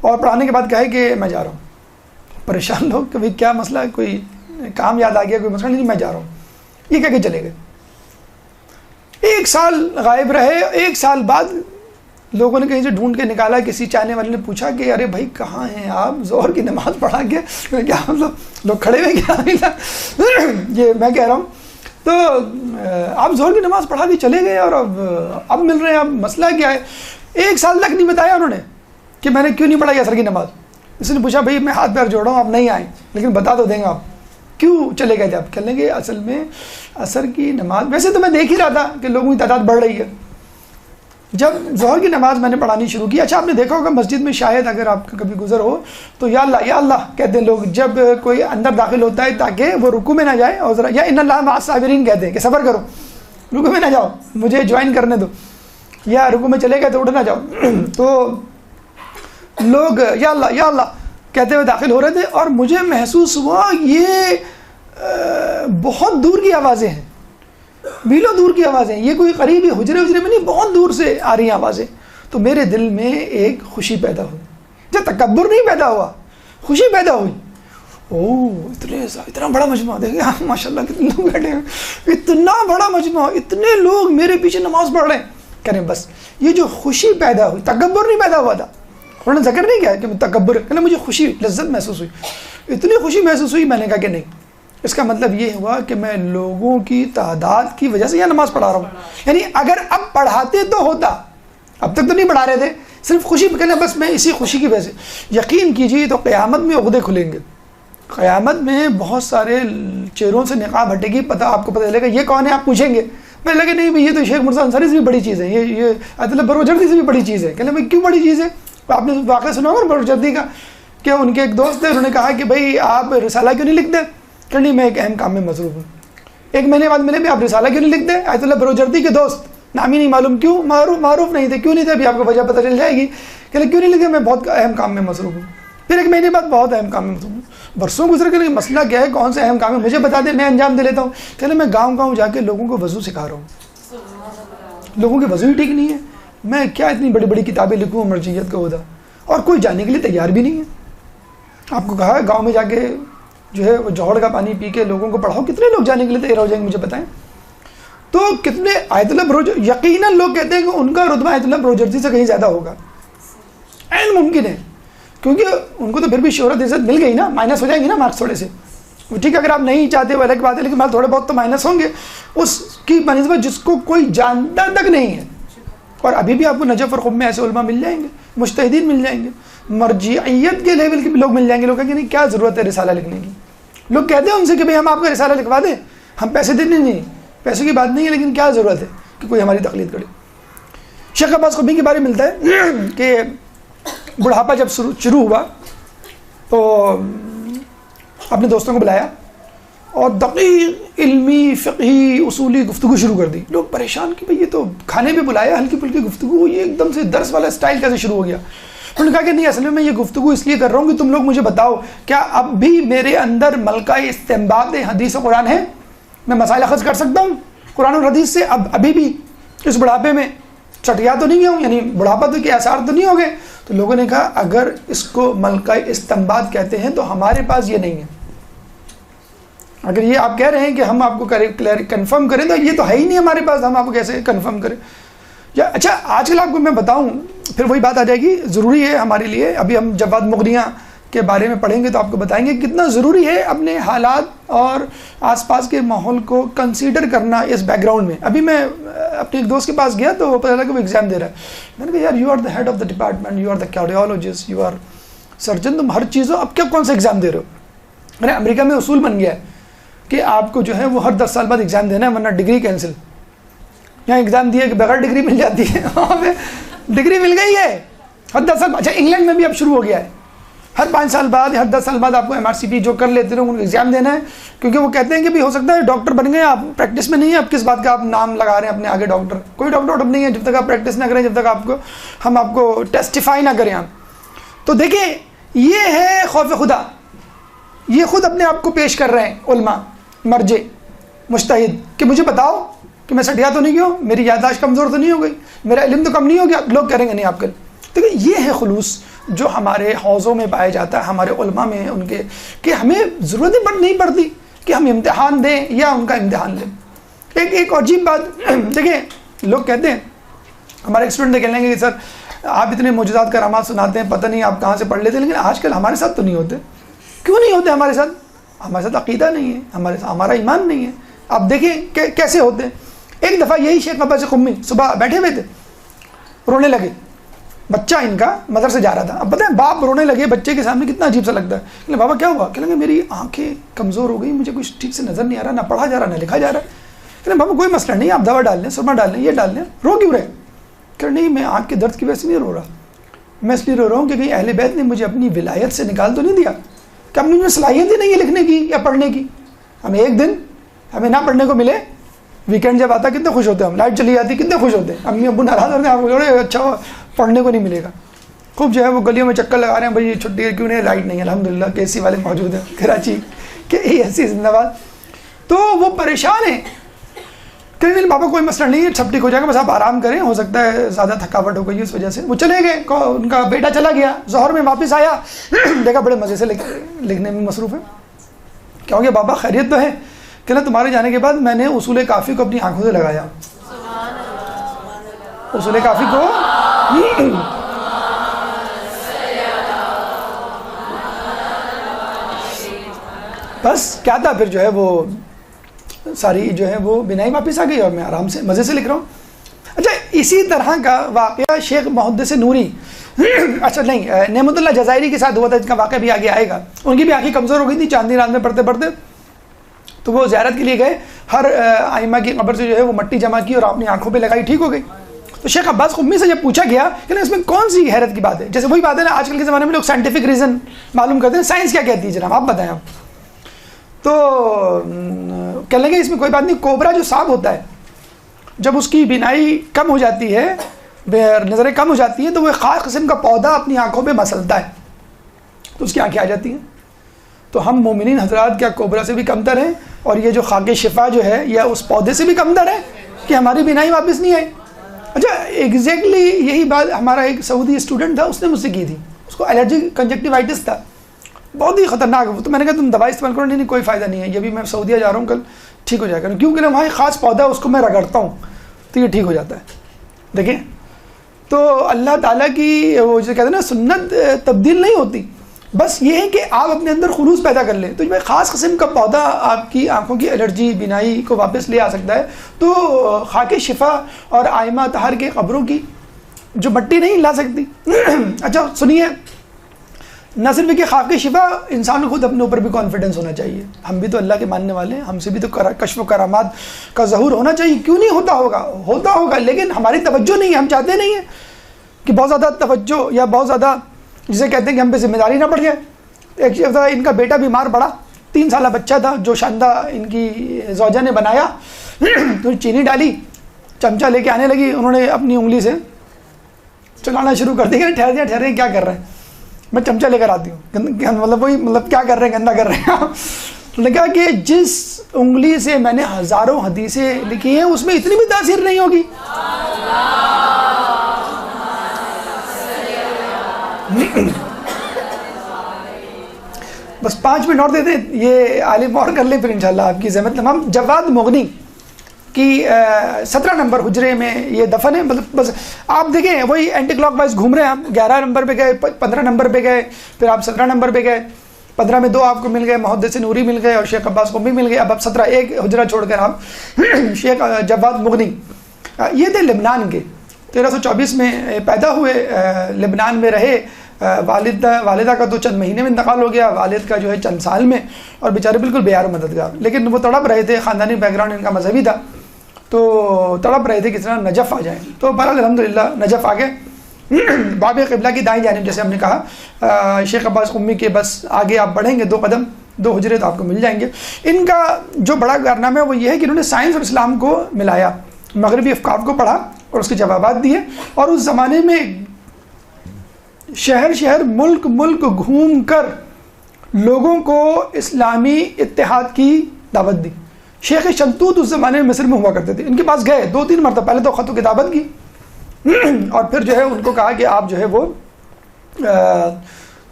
اور پڑھانے کے بعد کہا کہ میں جا رہا ہوں. پریشان لوگ کہ بھائی کیا مسئلہ ہے, کوئی کام یاد آ گیا, کوئی مسئلہ نہیں, میں جا رہا ہوں. یہ کہہ کے چلے گئے. 1 سال غائب رہے. 1 سال بعد لوگوں نے کہیں سے ڈھونڈ کے نکالا. کسی چاہنے والے نے پوچھا کہ ارے بھائی کہاں ہیں آپ, ظہر کی نماز پڑھا کے کیا مطلب لوگ کھڑے ہوئے کیا. یہ میں کہہ رہا ہوں تو آپ ظہر کی نماز پڑھا کے چلے گئے اور اب مل رہے ہیں, اب مسئلہ کیا ہے. 1 سال تک نہیں بتایا انہوں نے کہ میں نے کیوں نہیں پڑھائی عصر کی نماز. اس نے پوچھا بھائی میں ہاتھ پیر جوڑا ہوں, آپ نہیں آئیں, لیکن بتا تو دیں گے آپ کیوں چلے گئے تھے. آپ کہنے لگے اصل میں عصر کی نماز, ویسے تو میں دیکھ ہی رہا تھا کہ لوگوں کی تعداد بڑھ رہی ہے. جب ظہر کی نماز میں نے پڑھانی شروع کی, اچھا آپ نے دیکھا ہوگا مسجد میں شاید اگر آپ کا کبھی گزر ہو تو یا اللہ کہتے ہیں لوگ جب کوئی اندر داخل ہوتا ہے تاکہ وہ رکوع میں نہ جائے, اور ذرا یا ان اللہ مع الصابرین کہتے ہیں کہ صبر کرو, رکوع میں نہ جاؤ, مجھے جوائن کرنے دو, یا رکوع میں چلے گئے تو اٹھ نہ جاؤ. تو لوگ یا اللہ کہتے ہوئے داخل ہو رہے تھے اور مجھے محسوس ہوا یہ بہت دور کی آوازیں ہیں, میلوں دور کی آوازیں. یہ کوئی قریبی حجرے میں نہیں, بہت دور سے آ رہی ہیں آوازیں. تو میرے دل میں ایک خوشی پیدا ہوئی. جب تکبر نہیں پیدا ہوا, خوشی پیدا ہوئی. اتنا بڑا مجمع, دیکھیں ماشاء اللہ کتنے لوگ بیٹھے ہیں, اتنا بڑا مجمع, اتنے لوگ میرے پیچھے نماز پڑھ رہے ہیں. کہنے بس یہ جو خوشی پیدا ہوئی, تکبر نہیں پیدا ہوا تھا. انہوں نے ذکر نہیں کیا کہ تکبر, کہنا مجھے خوشی لذت محسوس ہوئی, اتنی خوشی محسوس ہوئی. میں نے کہا کہ نہیں, اس کا مطلب یہ ہوا کہ میں لوگوں کی تعداد کی وجہ سے یہ نماز پڑھا رہا ہوں. یعنی اگر اب پڑھاتے تو ہوتا, اب تک تو نہیں پڑھا رہے تھے, صرف خوشی پہ کہنا بس میں اسی خوشی کی وجہ سے. یقین کیجیے تو قیامت میں عقدے کھلیں گے. قیامت میں بہت سارے چہروں سے نقاب ہٹے گی, آپ کو پتہ چلے گا یہ کون ہے. آپ پوچھیں گے, میں لگے نہیں بھائی یہ تو شیخ مرزا انصاری سے بھی بڑی چیز ہے, یہ آیت اللہ بروجردی سے بھی بڑی چیز ہے. کہنے بھائی کیوں بڑی چیز ہے. آپ نے واقعہ سنا ہوگا بروجردی کا, کہ ان کے ایک دوست تھے, انہوں نے کہا کہ بھائی آپ رسالہ کیوں نہیں لکھتے. کہ نہیں میں ایک اہم کام میں مصروف ہوں. 1 مہینے بعد ملے بھی, آپ رسالہ کیوں نہیں لکھتے. آیت اللہ بروجردی کے دوست, نام ہی نہیں معلوم, کیوں معروف نہیں تھے, کیوں نہیں تھے, ابھی آپ کو وجہ پتہ چل جائے گی. کہ کیوں نہیں لکھتے, میں بہت اہم کام میں مصروف ہوں. پھر 1 مہینے بعد بہت اہم کام میں مصروف ہوں. برسوں گزر کے مسئلہ کیا ہے, کون سے اہم کام ہے, مجھے بتا دیں, میں انجام دے لیتا ہوں. کہ میں گاؤں جا کے لوگوں کو وضو سکھا رہا ہوں. لوگوں کے وضو ہی ٹھیک نہیں ہے, میں کیا اتنی بڑی بڑی کتابیں لکھوں مرجعیت کا عہدہ, اور کوئی جانے کے لیے تیار بھی نہیں ہے. آپ کو کہا ہے گاؤں میں جا کے جو ہے وہ جوہر کا پانی پی کے لوگوں کو پڑھاؤ, کتنے لوگ جانے کے لیے تیار ہو جائیں گے مجھے بتائیں. تو کتنے آیت اللہ یقیناً لوگ کہتے ہیں کہ ان کا رتبہ آیت اللہ بروجردی سے کہیں زیادہ ہوگا. عین ممکن ہے, کیونکہ ان کو تو پھر بھی شہرت عزت مل گئی نا, مائنس ہو جائیں گی نا مارکس تھوڑے سے. ٹھیک ہے اگر آپ نہیں چاہتے وہ الگ بات ہے, لیکن تھوڑے بہت تو مائنس ہوں گے اس کی بنسبت جس کو کوئی جانتا تک نہیں ہے. اور ابھی بھی آپ کو نجف اور خب میں ایسے علماء مل جائیں گے, مجتہدین مل جائیں گے, مرجعیت کے لیول کے بھی لوگ مل جائیں گے. لوگ کہیں گے نہیں کیا ضرورت ہے رسالہ لکھنے کی. لوگ کہتے ہیں ان سے کہ بھائی ہم آپ کا رسالہ لکھوا دیں, ہم پیسے دینے نہیں, پیسے کی بات نہیں ہے, لیکن کیا ضرورت ہے کہ کوئی ہماری تقلید کرے. شیخ عباس قمی کے بارے میں ملتا ہے کہ بڑھاپا جب شروع ہوا تو اپنے دوستوں کو بلایا اور دقیق علمی فقہی اصولی گفتگو شروع کر دی. لوگ پریشان کہ بھئی یہ تو کھانے پہ بلایا, ہلکی پھلکی گفتگو, یہ ایک دم سے درس والا سٹائل کیسے شروع ہو گیا. انہوں نے کہا کہ نہیں, اصل میں یہ گفتگو اس لیے کر رہا ہوں کہ تم لوگ مجھے بتاؤ کیا اب بھی میرے اندر ملکہ استنباط حدیث و قرآن ہے, میں مسائل اخذ کر سکتا ہوں قرآن اور حدیث سے ابھی بھی اس بڑھاپے میں, چٹیا تو نہیں ہوں, یعنی بڑھاپا تو کے آثار تو نہیں ہو گئے. تو لوگوں نے کہا اگر اس کو ملکہ استنباط کہتے ہیں تو ہمارے پاس یہ نہیں ہے, اگر یہ آپ کہہ رہے ہیں کہ ہم آپ کو کنفرم کریں تو یہ تو ہے ہی نہیں ہمارے پاس، ہم آپ کو کیسے کنفرم کریں؟ یا اچھا آج کل آپ کو میں بتاؤں، پھر وہی بات آ جائے گی، ضروری ہے ہمارے لیے، ابھی ہم جواد مغنیہ کے بارے میں پڑھیں گے تو آپ کو بتائیں گے کتنا ضروری ہے اپنے حالات اور آس پاس کے ماحول کو کنسیڈر کرنا اس بیک گراؤنڈ میں۔ ابھی میں اپنے ایک دوست کے پاس گیا تو وہ پتہ لگا کہ وہ ایگزام دے رہا ہے، میں نے کہا یار you are the head of the department, you are the cardiologist, you are surgeon, تم ہر چیزوں اب کیا کون سا ایگزام دے رہے ہو؟ میں نے امریکہ میں اصول بن گیا ہے کہ آپ کو جو ہے وہ ہر 10 سال بعد ایگزام دینا ہے ورنہ ڈگری کینسل۔ یہاں ایگزام دیے کہ بغیر ڈگری مل جاتی ہے، وہاں پہ ڈگری مل گئی ہے ہر 10 سال۔ اچھا انگلینڈ میں بھی اب شروع ہو گیا ہے، ہر 5 سال بعد ہر 10 سال بعد آپ کو MRCP جو کر لیتے ہیں ان کو ایگزام دینا ہے، کیونکہ وہ کہتے ہیں کہ بھی ہو سکتا ہے ڈاکٹر بن گئے آپ پریکٹس میں نہیں ہے، اب کس بات کا آپ نام لگا رہے ہیں اپنے آگے ڈاکٹر؟ کوئی ڈاکٹر نہیں ہے جب تک آپ پریکٹس نہ کریں، جب تک ہم آپ کو ٹیسٹیفائی نہ کریں آپ۔ تو دیکھیں یہ ہے خوف خدا، یہ خود اپنے آپ کو پیش کر رہے ہیں علماء مرجع مجتہد کہ مجھے بتاؤ کہ میں سٹیا تو نہیں گیا، میری یادداشت کمزور تو نہیں ہو گئی، میرا علم تو کم نہیں ہو گیا؟ لوگ کہیں گے نہیں آپ کل۔ دیکھیں یہ ہے خلوص جو ہمارے حوضوں میں پایا جاتا ہے، ہمارے علماء میں ان کے، کہ ہمیں ضرورت نہیں پڑتی کہ ہم امتحان دیں یا ان کا امتحان لیں۔ ایک عجیب بات دیکھیں، لوگ کہتے ہیں ہمارے ایک اسٹوڈنٹ کہہ لیں گے کہ سر آپ اتنے معجزات کرامات سناتے ہیں، پتہ نہیں آپ کہاں سے پڑھ لیتے ہیں، لیکن آج کل ہمارے ساتھ تو نہیں ہوتے۔ کیوں نہیں ہوتے ہمارے ساتھ؟ ہمارے ساتھ عقیدہ نہیں ہے، ہمارا ایمان نہیں ہے۔ آپ دیکھیں کہ کیسے ہوتے ہیں۔ ایک دفعہ یہی شیخ عباس قمی صبح بیٹھے ہوئے تھے، رونے لگے، بچہ ان کا مدرسے جا رہا تھا۔ اب پتہ ہے باپ رونے لگے بچے کے سامنے کتنا عجیب سا لگتا ہے، کہ بابا کیا ہوا؟ کہ لگے میری آنکھیں کمزور ہو گئی، مجھے کچھ ٹھیک سے نظر نہیں آ رہا، نہ پڑھا جا رہا نہ لکھا جا رہا ہے۔ کہ بابا کوئی مسئلہ نہیں، آپ دوا ڈال لیں، سرما ڈال لیں، یہ ڈال لیں، رو کیوں رہے؟ کہ نہیں میں آنکھ کے درد کی وجہ سے نہیں رو رہا، میں اس لیے رو رہا ہوں کہ کہیں اہل بیت نے مجھے اپنی ولایت سے نکال تو نہیں دیا، کہ اپنی میں صلاحیت ہی نہیں ہے لکھنے کی یا پڑھنے کی۔ ہمیں ایک دن ہمیں نہ پڑھنے کو ملے، ویکینڈ جب آتا کتنے خوش ہوتے ہیں ہم، لائٹ چلی جاتی کتنے خوش ہوتے ہیں، امی ابو ناراض ہوتے ہیں، آپ کو اچھا پڑھنے کو نہیں ملے گا، خوب جو ہے وہ گلیوں میں چکر لگا رہے ہیں، بھائی چھٹی ہے کیوں نہیں، لائٹ نہیں ہے، الحمدللہ کہ AC والے موجود ہیں کراچی کہ AC زندہ باد۔ تو وہ پریشان ہیں کہ نہیں بابا کوئی مسئلہ نہیں ہے، سب ٹھیک ہو جائے گا، بس آپ آرام کریں، ہو سکتا ہے زیادہ تھکاوٹ ہو گئی اس وجہ سے۔ وہ چلے گئے، ان کا بیٹا چلا گیا، ظہر میں واپس آیا، دیکھا بڑے مزے سے لکھنے میں مصروف ہے۔ کیا ہو گیا بابا خیریت تو ہے؟ کہ نا تمہارے جانے کے بعد میں نے اصول کافی کو اپنی آنکھوں سے لگایا، اصول کافی کو بس کیا تھا، پھر جو ہے وہ ساری جو ہے وہ بنائی واپس آ گئی اور میں آرام سے مزے سے لکھ رہا ہوں۔ اچھا اسی طرح کا واقعہ شیخ محدث نوری اچھا نہیں نعمت اللہ جزائری کے ساتھ ہوا تھا، جس کا واقعہ بھی آگے آئے گا۔ ان کی بھی آنکھیں کمزور ہو گئی تھی چاندنی رات میں پڑھتے پڑھتے، تو وہ زیارت کے لیے گئے، ہر ائمہ کی قبر سے جو ہے وہ مٹی جمع کی اور اپنی آنکھوں پہ لگائی، ٹھیک ہو گئی۔ تو شیخ عباس قمی سے جب پوچھا گیا کہ نا اس میں کون سی حیرت کی بات ہے، جیسے وہی بات ہے نا آج کل کے زمانے میں لوگ سائنٹیفک ریزن معلوم کرتے ہیں، سائنس کیا کہتی ہے جناب آپ بتائیں آپ۔ تو کہنے لگے اس میں کوئی بات نہیں، کوبرا جو سانپ ہوتا ہے جب اس کی بینائی کم ہو جاتی ہے، نظریں کم ہو جاتی ہیں، تو وہ ایک خاص قسم کا پودا اپنی آنکھوں پہ مسلتا ہے تو اس کی آنکھیں آ جاتی ہیں۔ تو ہم مومنین حضرات کیا کوبرا سے بھی کمتر ہیں، اور یہ جو خاک شفا جو ہے یا اس پودے سے بھی کمتر ہے کہ ہماری بینائی واپس نہیں آئی؟ اچھا ایگزیکٹلی یہی بات ہمارا ایک سعودی اسٹوڈنٹ تھا، اس نے مجھ سے کی تھی، اس کو الرجی کنجکٹیوائٹس تھا، بہت ہی خطرناک۔ تو میں نے کہا تم دوائی استعمال کرو، نہیں کوئی فائدہ نہیں ہے، یہ بھی میں سعودیہ جا رہا ہوں کل ٹھیک ہو جائے گا، کیونکہ وہاں ایک خاص پودا ہے اس کو میں رگڑتا ہوں تو یہ ٹھیک ہو جاتا ہے۔ دیکھیں تو اللہ تعالیٰ کی وہ جو کہتے ہیں نا سنت تبدیل نہیں ہوتی، بس یہ ہے کہ آپ اپنے اندر خلوص پیدا کر لیں، تو یہ خاص قسم کا پودا آپ کی آنکھوں کی الرجی بینائی کو واپس لے آ سکتا ہے۔ تو خاک شفا اور آئمہ طہر کے قبروں کی جو مٹی نہیں لا سکتی۔ اچھا سنیے، نہ صرف کہ خاک شفا، انسان کو خود اپنے اوپر بھی کانفیڈنس ہونا چاہیے، ہم بھی تو اللہ کے ماننے والے ہیں، ہم سے بھی تو کشف و کرامات کا ظہور ہونا چاہیے، کیوں نہیں ہوتا ہوگا، لیکن ہماری توجہ نہیں ہے، ہم چاہتے نہیں ہیں کہ بہت زیادہ توجہ یا بہت زیادہ جسے کہتے ہیں کہ ہم پہ ذمہ داری نہ پڑ جائے۔ ایک دفعہ ان کا بیٹا بیمار پڑا، 3 سالہ بچہ تھا جو شاندہ ان کی زوجہ نے بنایا، تو چینی ڈالی، چمچہ لے کے آنے لگی، انہوں نے اپنی انگلی سے چلانا شروع کر دیا، ٹھہرے کیا کر رہے ہیں، میں چمچہ لے کر آتی ہوں، مطلب کیا کر رہے ہیں، گندہ کر رہے ہیں۔ انہوں نے کہا کہ جس انگلی سے میں نے ہزاروں حدیثیں لکھی ہیں اس میں اتنی بھی تاثیر نہیں ہوگی۔ بس 5 منٹ اور دے دیں, یہ عالم اور کر لیں پھر انشاءاللہ آپ کی زحمت تمام. جواد مغنی کی 17 نمبر حجرے میں یہ دفن ہے. مطلب بس آپ دیکھیں وہی اینٹی کلاک وائز گھوم رہے ہیں. آپ 11 نمبر پہ گئے, 15 نمبر پہ گئے, پھر آپ 17 نمبر پہ گئے, 15 میں 2 آپ کو مل گئے, محدث نوری مل گئے اور شیخ عباس قمی مل گئے. اب 17 ایک حجرہ چھوڑ کر آپ شیخ جواد مغنی, یہ تھے لبنان کے, 1324 میں پیدا ہوئے, لبنان میں رہے. والدہ کا تو چند مہینے میں انتقال ہو گیا, والد کا جو ہے چند سال میں, اور بیچارے بالکل بے یار و مددگار. لیکن وہ تڑپ رہے تھے, خاندانی بیک گراؤنڈ ان کا مذہبی تھا, تو تڑپ رہے تھے کس طرح نجف آ جائیں. تو بہرحال الحمدللہ نجف آ گئے. باب قبلہ کی دائیں جانب جیسے ہم نے کہا, شیخ عباس قمی کے بس آگے آپ بڑھیں گے 2 قدم 2 حجرے تو آپ کو مل جائیں گے. ان کا جو بڑا کارنامہ ہے وہ یہ ہے کہ انہوں نے سائنس اور اسلام کو ملایا, مغربی افکار کو پڑھا اور اس کے جوابات دیے, اور اس زمانے میں شہر شہر ملک ملک گھوم کر لوگوں کو اسلامی اتحاد کی دعوت دی. شیخ شلتوت اس زمانے میں مصر میں ہوا کرتے تھے. ان کے پاس گئے 2-3 مرتبہ, پہلے تو خط و کتابت کی اور پھر جو ہے ان کو کہا کہ آپ جو ہے وہ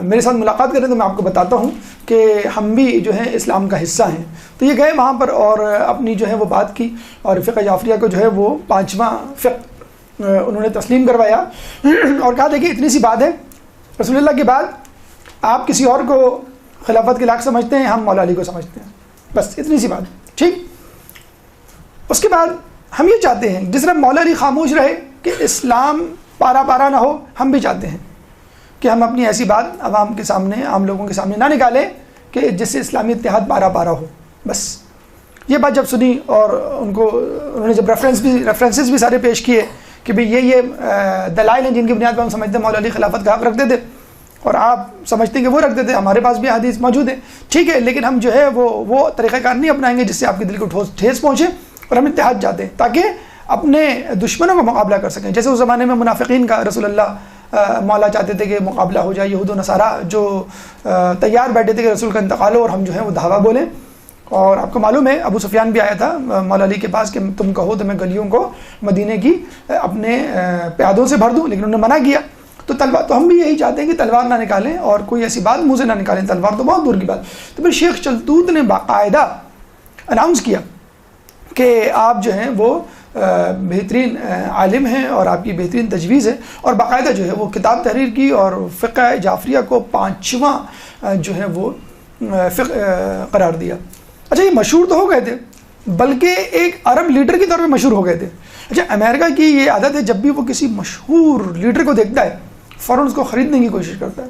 میرے ساتھ ملاقات کریں تو میں آپ کو بتاتا ہوں کہ ہم بھی جو ہے اسلام کا حصہ ہیں. تو یہ گئے وہاں پر اور اپنی جو ہے وہ بات کی, اور فقہ جعفریہ کو جو ہے وہ 5واں فقہ انہوں نے تسلیم کروایا اور کہا دیکھیے اتنی سی بات ہے, رسول اللہ کے بعد آپ کسی اور کو خلافت کے لائق سمجھتے ہیں, ہم مولا علی کو سمجھتے ہیں, بس اتنی سی بات, ٹھیک. اس کے بعد ہم یہ چاہتے ہیں جس طرح مولا علی خاموش رہے کہ اسلام پارا پارا نہ ہو, ہم بھی چاہتے ہیں کہ ہم اپنی ایسی بات عوام کے سامنے, عام لوگوں کے سامنے نہ نکالیں کہ جس سے اسلامی اتحاد پارا پارا ہو. بس یہ بات جب سنی اور انہوں نے جب ریفرنسز بھی سارے پیش کیے کہ بھئی یہ دلائل ہیں جن کی بنیاد پر ہم سمجھتے ہیں مولا علی خلافت کا حق رکھتے تھے, اور آپ سمجھتے ہیں کہ وہ رکھتے تھے, ہمارے پاس بھی حدیث موجود ہے, ٹھیک ہے, لیکن ہم جو ہے وہ طریقہ کار نہیں اپنائیں گے جس سے آپ کے دل کو ٹھیس پہنچے, اور ہم اتحاد چاہتے ہیں تاکہ اپنے دشمنوں کا مقابلہ کر سکیں. جیسے اس زمانے میں منافقین کا رسول اللہ مولا چاہتے تھے کہ مقابلہ ہو جائے, یہود و نصارہ جو تیار بیٹھے تھے کہ رسول کا انتقال ہو اور ہم جو ہے وہ دھاوا بولیں. اور آپ کو معلوم ہے ابو سفیان بھی آیا تھا مولا علی کے پاس کہ تم کہو تو میں گلیوں کو مدینے کی اپنے پیادوں سے بھر دوں, لیکن انہوں نے منع کیا. تو ہم بھی یہی چاہتے ہیں کہ تلوار نہ نکالیں اور کوئی ایسی بات منہ سے نہ نکالیں, تلوار تو بہت دور کی بات. تو پھر شیخ شلتوت نے باقاعدہ اناؤنس کیا کہ آپ جو ہیں وہ بہترین عالم ہیں اور آپ کی بہترین تجویز ہے, اور باقاعدہ جو ہے وہ کتاب تحریر کی اور فقہ جعفریہ کو 5واں جو ہے وہ فقہ قرار دیا. اچھا یہ مشہور تو ہو گئے تھے بلکہ ایک عرب لیڈر کے طور پہ مشہور ہو گئے تھے. اچھا امریکہ کی یہ عادت ہے جب بھی وہ کسی مشہور لیڈر کو دیکھتا ہے فوراً اس کو خریدنے کی کوشش کرتا ہے.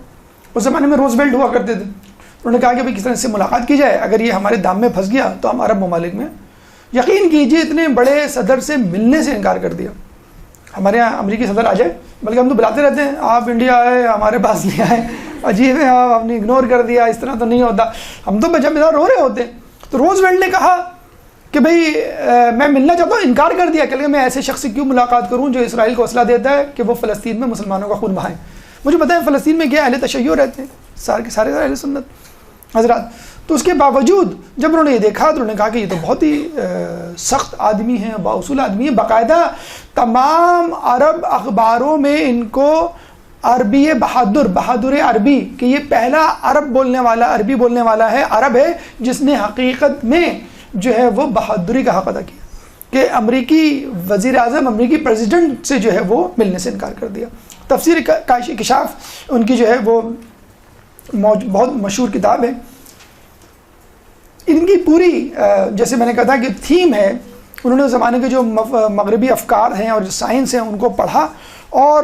اس زمانے میں روزویلٹ ہوا کرتے تھے, انہوں نے کہا کہ بھائی کس طرح سے ملاقات کی جائے, اگر یہ ہمارے دام میں پھنس گیا تو ہم عرب ممالک میں, یقین کیجئے اتنے بڑے صدر سے ملنے سے انکار کر دیا. ہمارے یہاں امریکی صدر آ جائے, بلکہ ہم تو بلاتے رہتے ہیں آپ انڈیا آئے ہمارے پاس نہیں آئے, عجیب ہے آپ نے اگنور کر دیا, اس طرح تو نہیں ہوتا. ہم تو جب ادھر رو رہے ہوتے ہیں تو روزویلٹ نے کہا کہ بھئی میں ملنا چاہتا ہوں, انکار کر دیا کہ میں ایسے شخص سے کیوں ملاقات کروں جو اسرائیل کو اسلحہ دیتا ہے کہ وہ فلسطین میں مسلمانوں کا خون بہائیں. مجھے پتہ ہے فلسطین میں کیا اہل تشیع رہتے ہیں, سارے کے سارے اہل سنت حضرات. تو اس کے باوجود جب انہوں نے یہ دیکھا تو انہوں نے کہا کہ یہ تو بہت ہی سخت آدمی ہیں, بااصول آدمی ہیں. باقاعدہ تمام عرب اخباروں میں ان کو عربی بہادر عربی کہ یہ پہلا عربی بولنے والا ہے, عرب ہے جس نے حقیقت میں جو ہے وہ بہادری کا حق ادا کیا کہ امریکی وزیر اعظم, امریکی پریزیڈنٹ سے جو ہے وہ ملنے سے انکار کر دیا. تفسیر کشاف ان کی جو ہے وہ بہت مشہور کتاب ہے. ان کی پوری جیسے میں نے کہا تھا کہ تھیم ہے, انہوں نے زمانے کے جو مغربی افکار ہیں اور جو سائنس ہیں ان کو پڑھا اور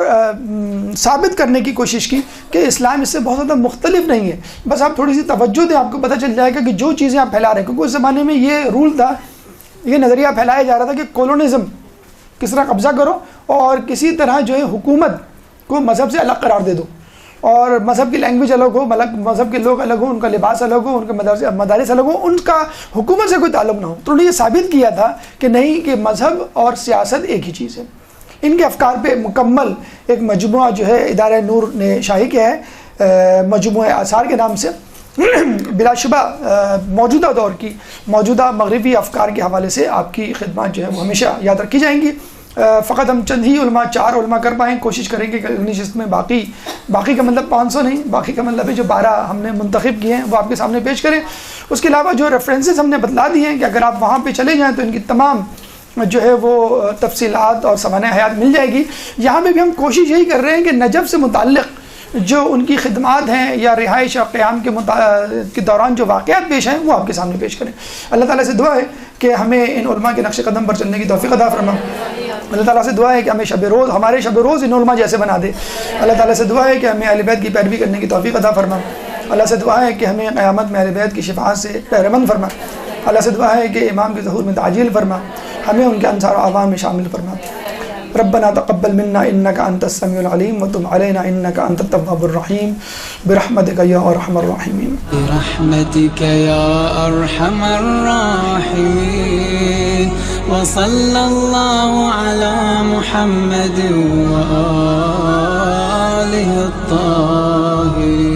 ثابت کرنے کی کوشش کی کہ اسلام اس سے بہت زیادہ مختلف نہیں ہے. بس آپ تھوڑی سی توجہ دیں, آپ کو پتہ چل جائے گا کہ جو چیزیں آپ پھیلا رہے ہیں, کیونکہ اس زمانے میں یہ رول تھا, یہ نظریہ پھیلایا جا رہا تھا کہ کولونزم کس طرح قبضہ کرو اور کسی طرح جو ہے حکومت کو مذہب سے الگ قرار دے دو, اور مذہب کی لینگویج الگ ہو, مذہب کے لوگ الگ ہوں, ان کا لباس الگ ہو, ان کے مدارس الگ ہوں, ان کا حکومت سے کوئی تعلق نہ ہو. تو انہوں نے یہ ثابت کیا تھا کہ نہیں, کہ مذہب اور سیاست ایک ہی چیز ہے. ان کے افکار پہ مکمل ایک مجموعہ جو ہے ادارہ نور نے شائع کیا ہے مجموعہ آثار کے نام سے. بلا شبہ موجودہ دور کی موجودہ مغربی افکار کے حوالے سے آپ کی خدمات جو ہے وہ ہمیشہ یاد رکھی جائیں گی. فقط ہم چند ہی علماء 4 علماء کر پائیں. کوشش کریں گے کہ اگلی نشست میں باقی کا مطلب 500 نہیں، باقی کا مطلب ہے جو 12 ہم نے منتخب کیے ہیں وہ آپ کے سامنے پیش کریں. اس کے علاوہ جو ریفرنسز ہم نے بتلا دی ہیں کہ اگر آپ وہاں پہ چلے جائیں تو ان کی تمام جو ہے وہ تفصیلات اور سوانح حیات مل جائے گی. یہاں پہ بھی ہم کوشش یہی کر رہے ہیں کہ نجف سے متعلق جو ان کی خدمات ہیں یا رہائش اور قیام کے دوران جو واقعات پیش ہیں وہ آپ کے سامنے پیش کریں. اللہ تعالیٰ سے دعا ہے کہ ہمیں ان علماء کے نقش قدم پر چلنے کی توفیق عطا فرما. اللہ تعالیٰ سے دعا ہے کہ ہمیں ہمارے شب روز ان علماء جیسے بنا دے. اللہ تعالیٰ سے دعا ہے کہ ہمیں اہل بیت کی پیروی کرنے کی توفیق عطا فرما. اللہ سے دعا ہے کہ ہمیں قیامت میں اہل بیت کی شفاعت سے بہرمند فرما. اللہ سے دعا ہے کہ امام کے ظہور میں تعجیل فرما، ہمیں ان کے انصار و اعوان میں شامل فرما. ربنا تقبل منا انك انت السميع العليم وتب علينا انك انت التواب الرحيم برحمتك يا ارحم الراحمين. برحمتك يا ارحم الراحمين. وصلى الله على محمد وآله الطاهرين.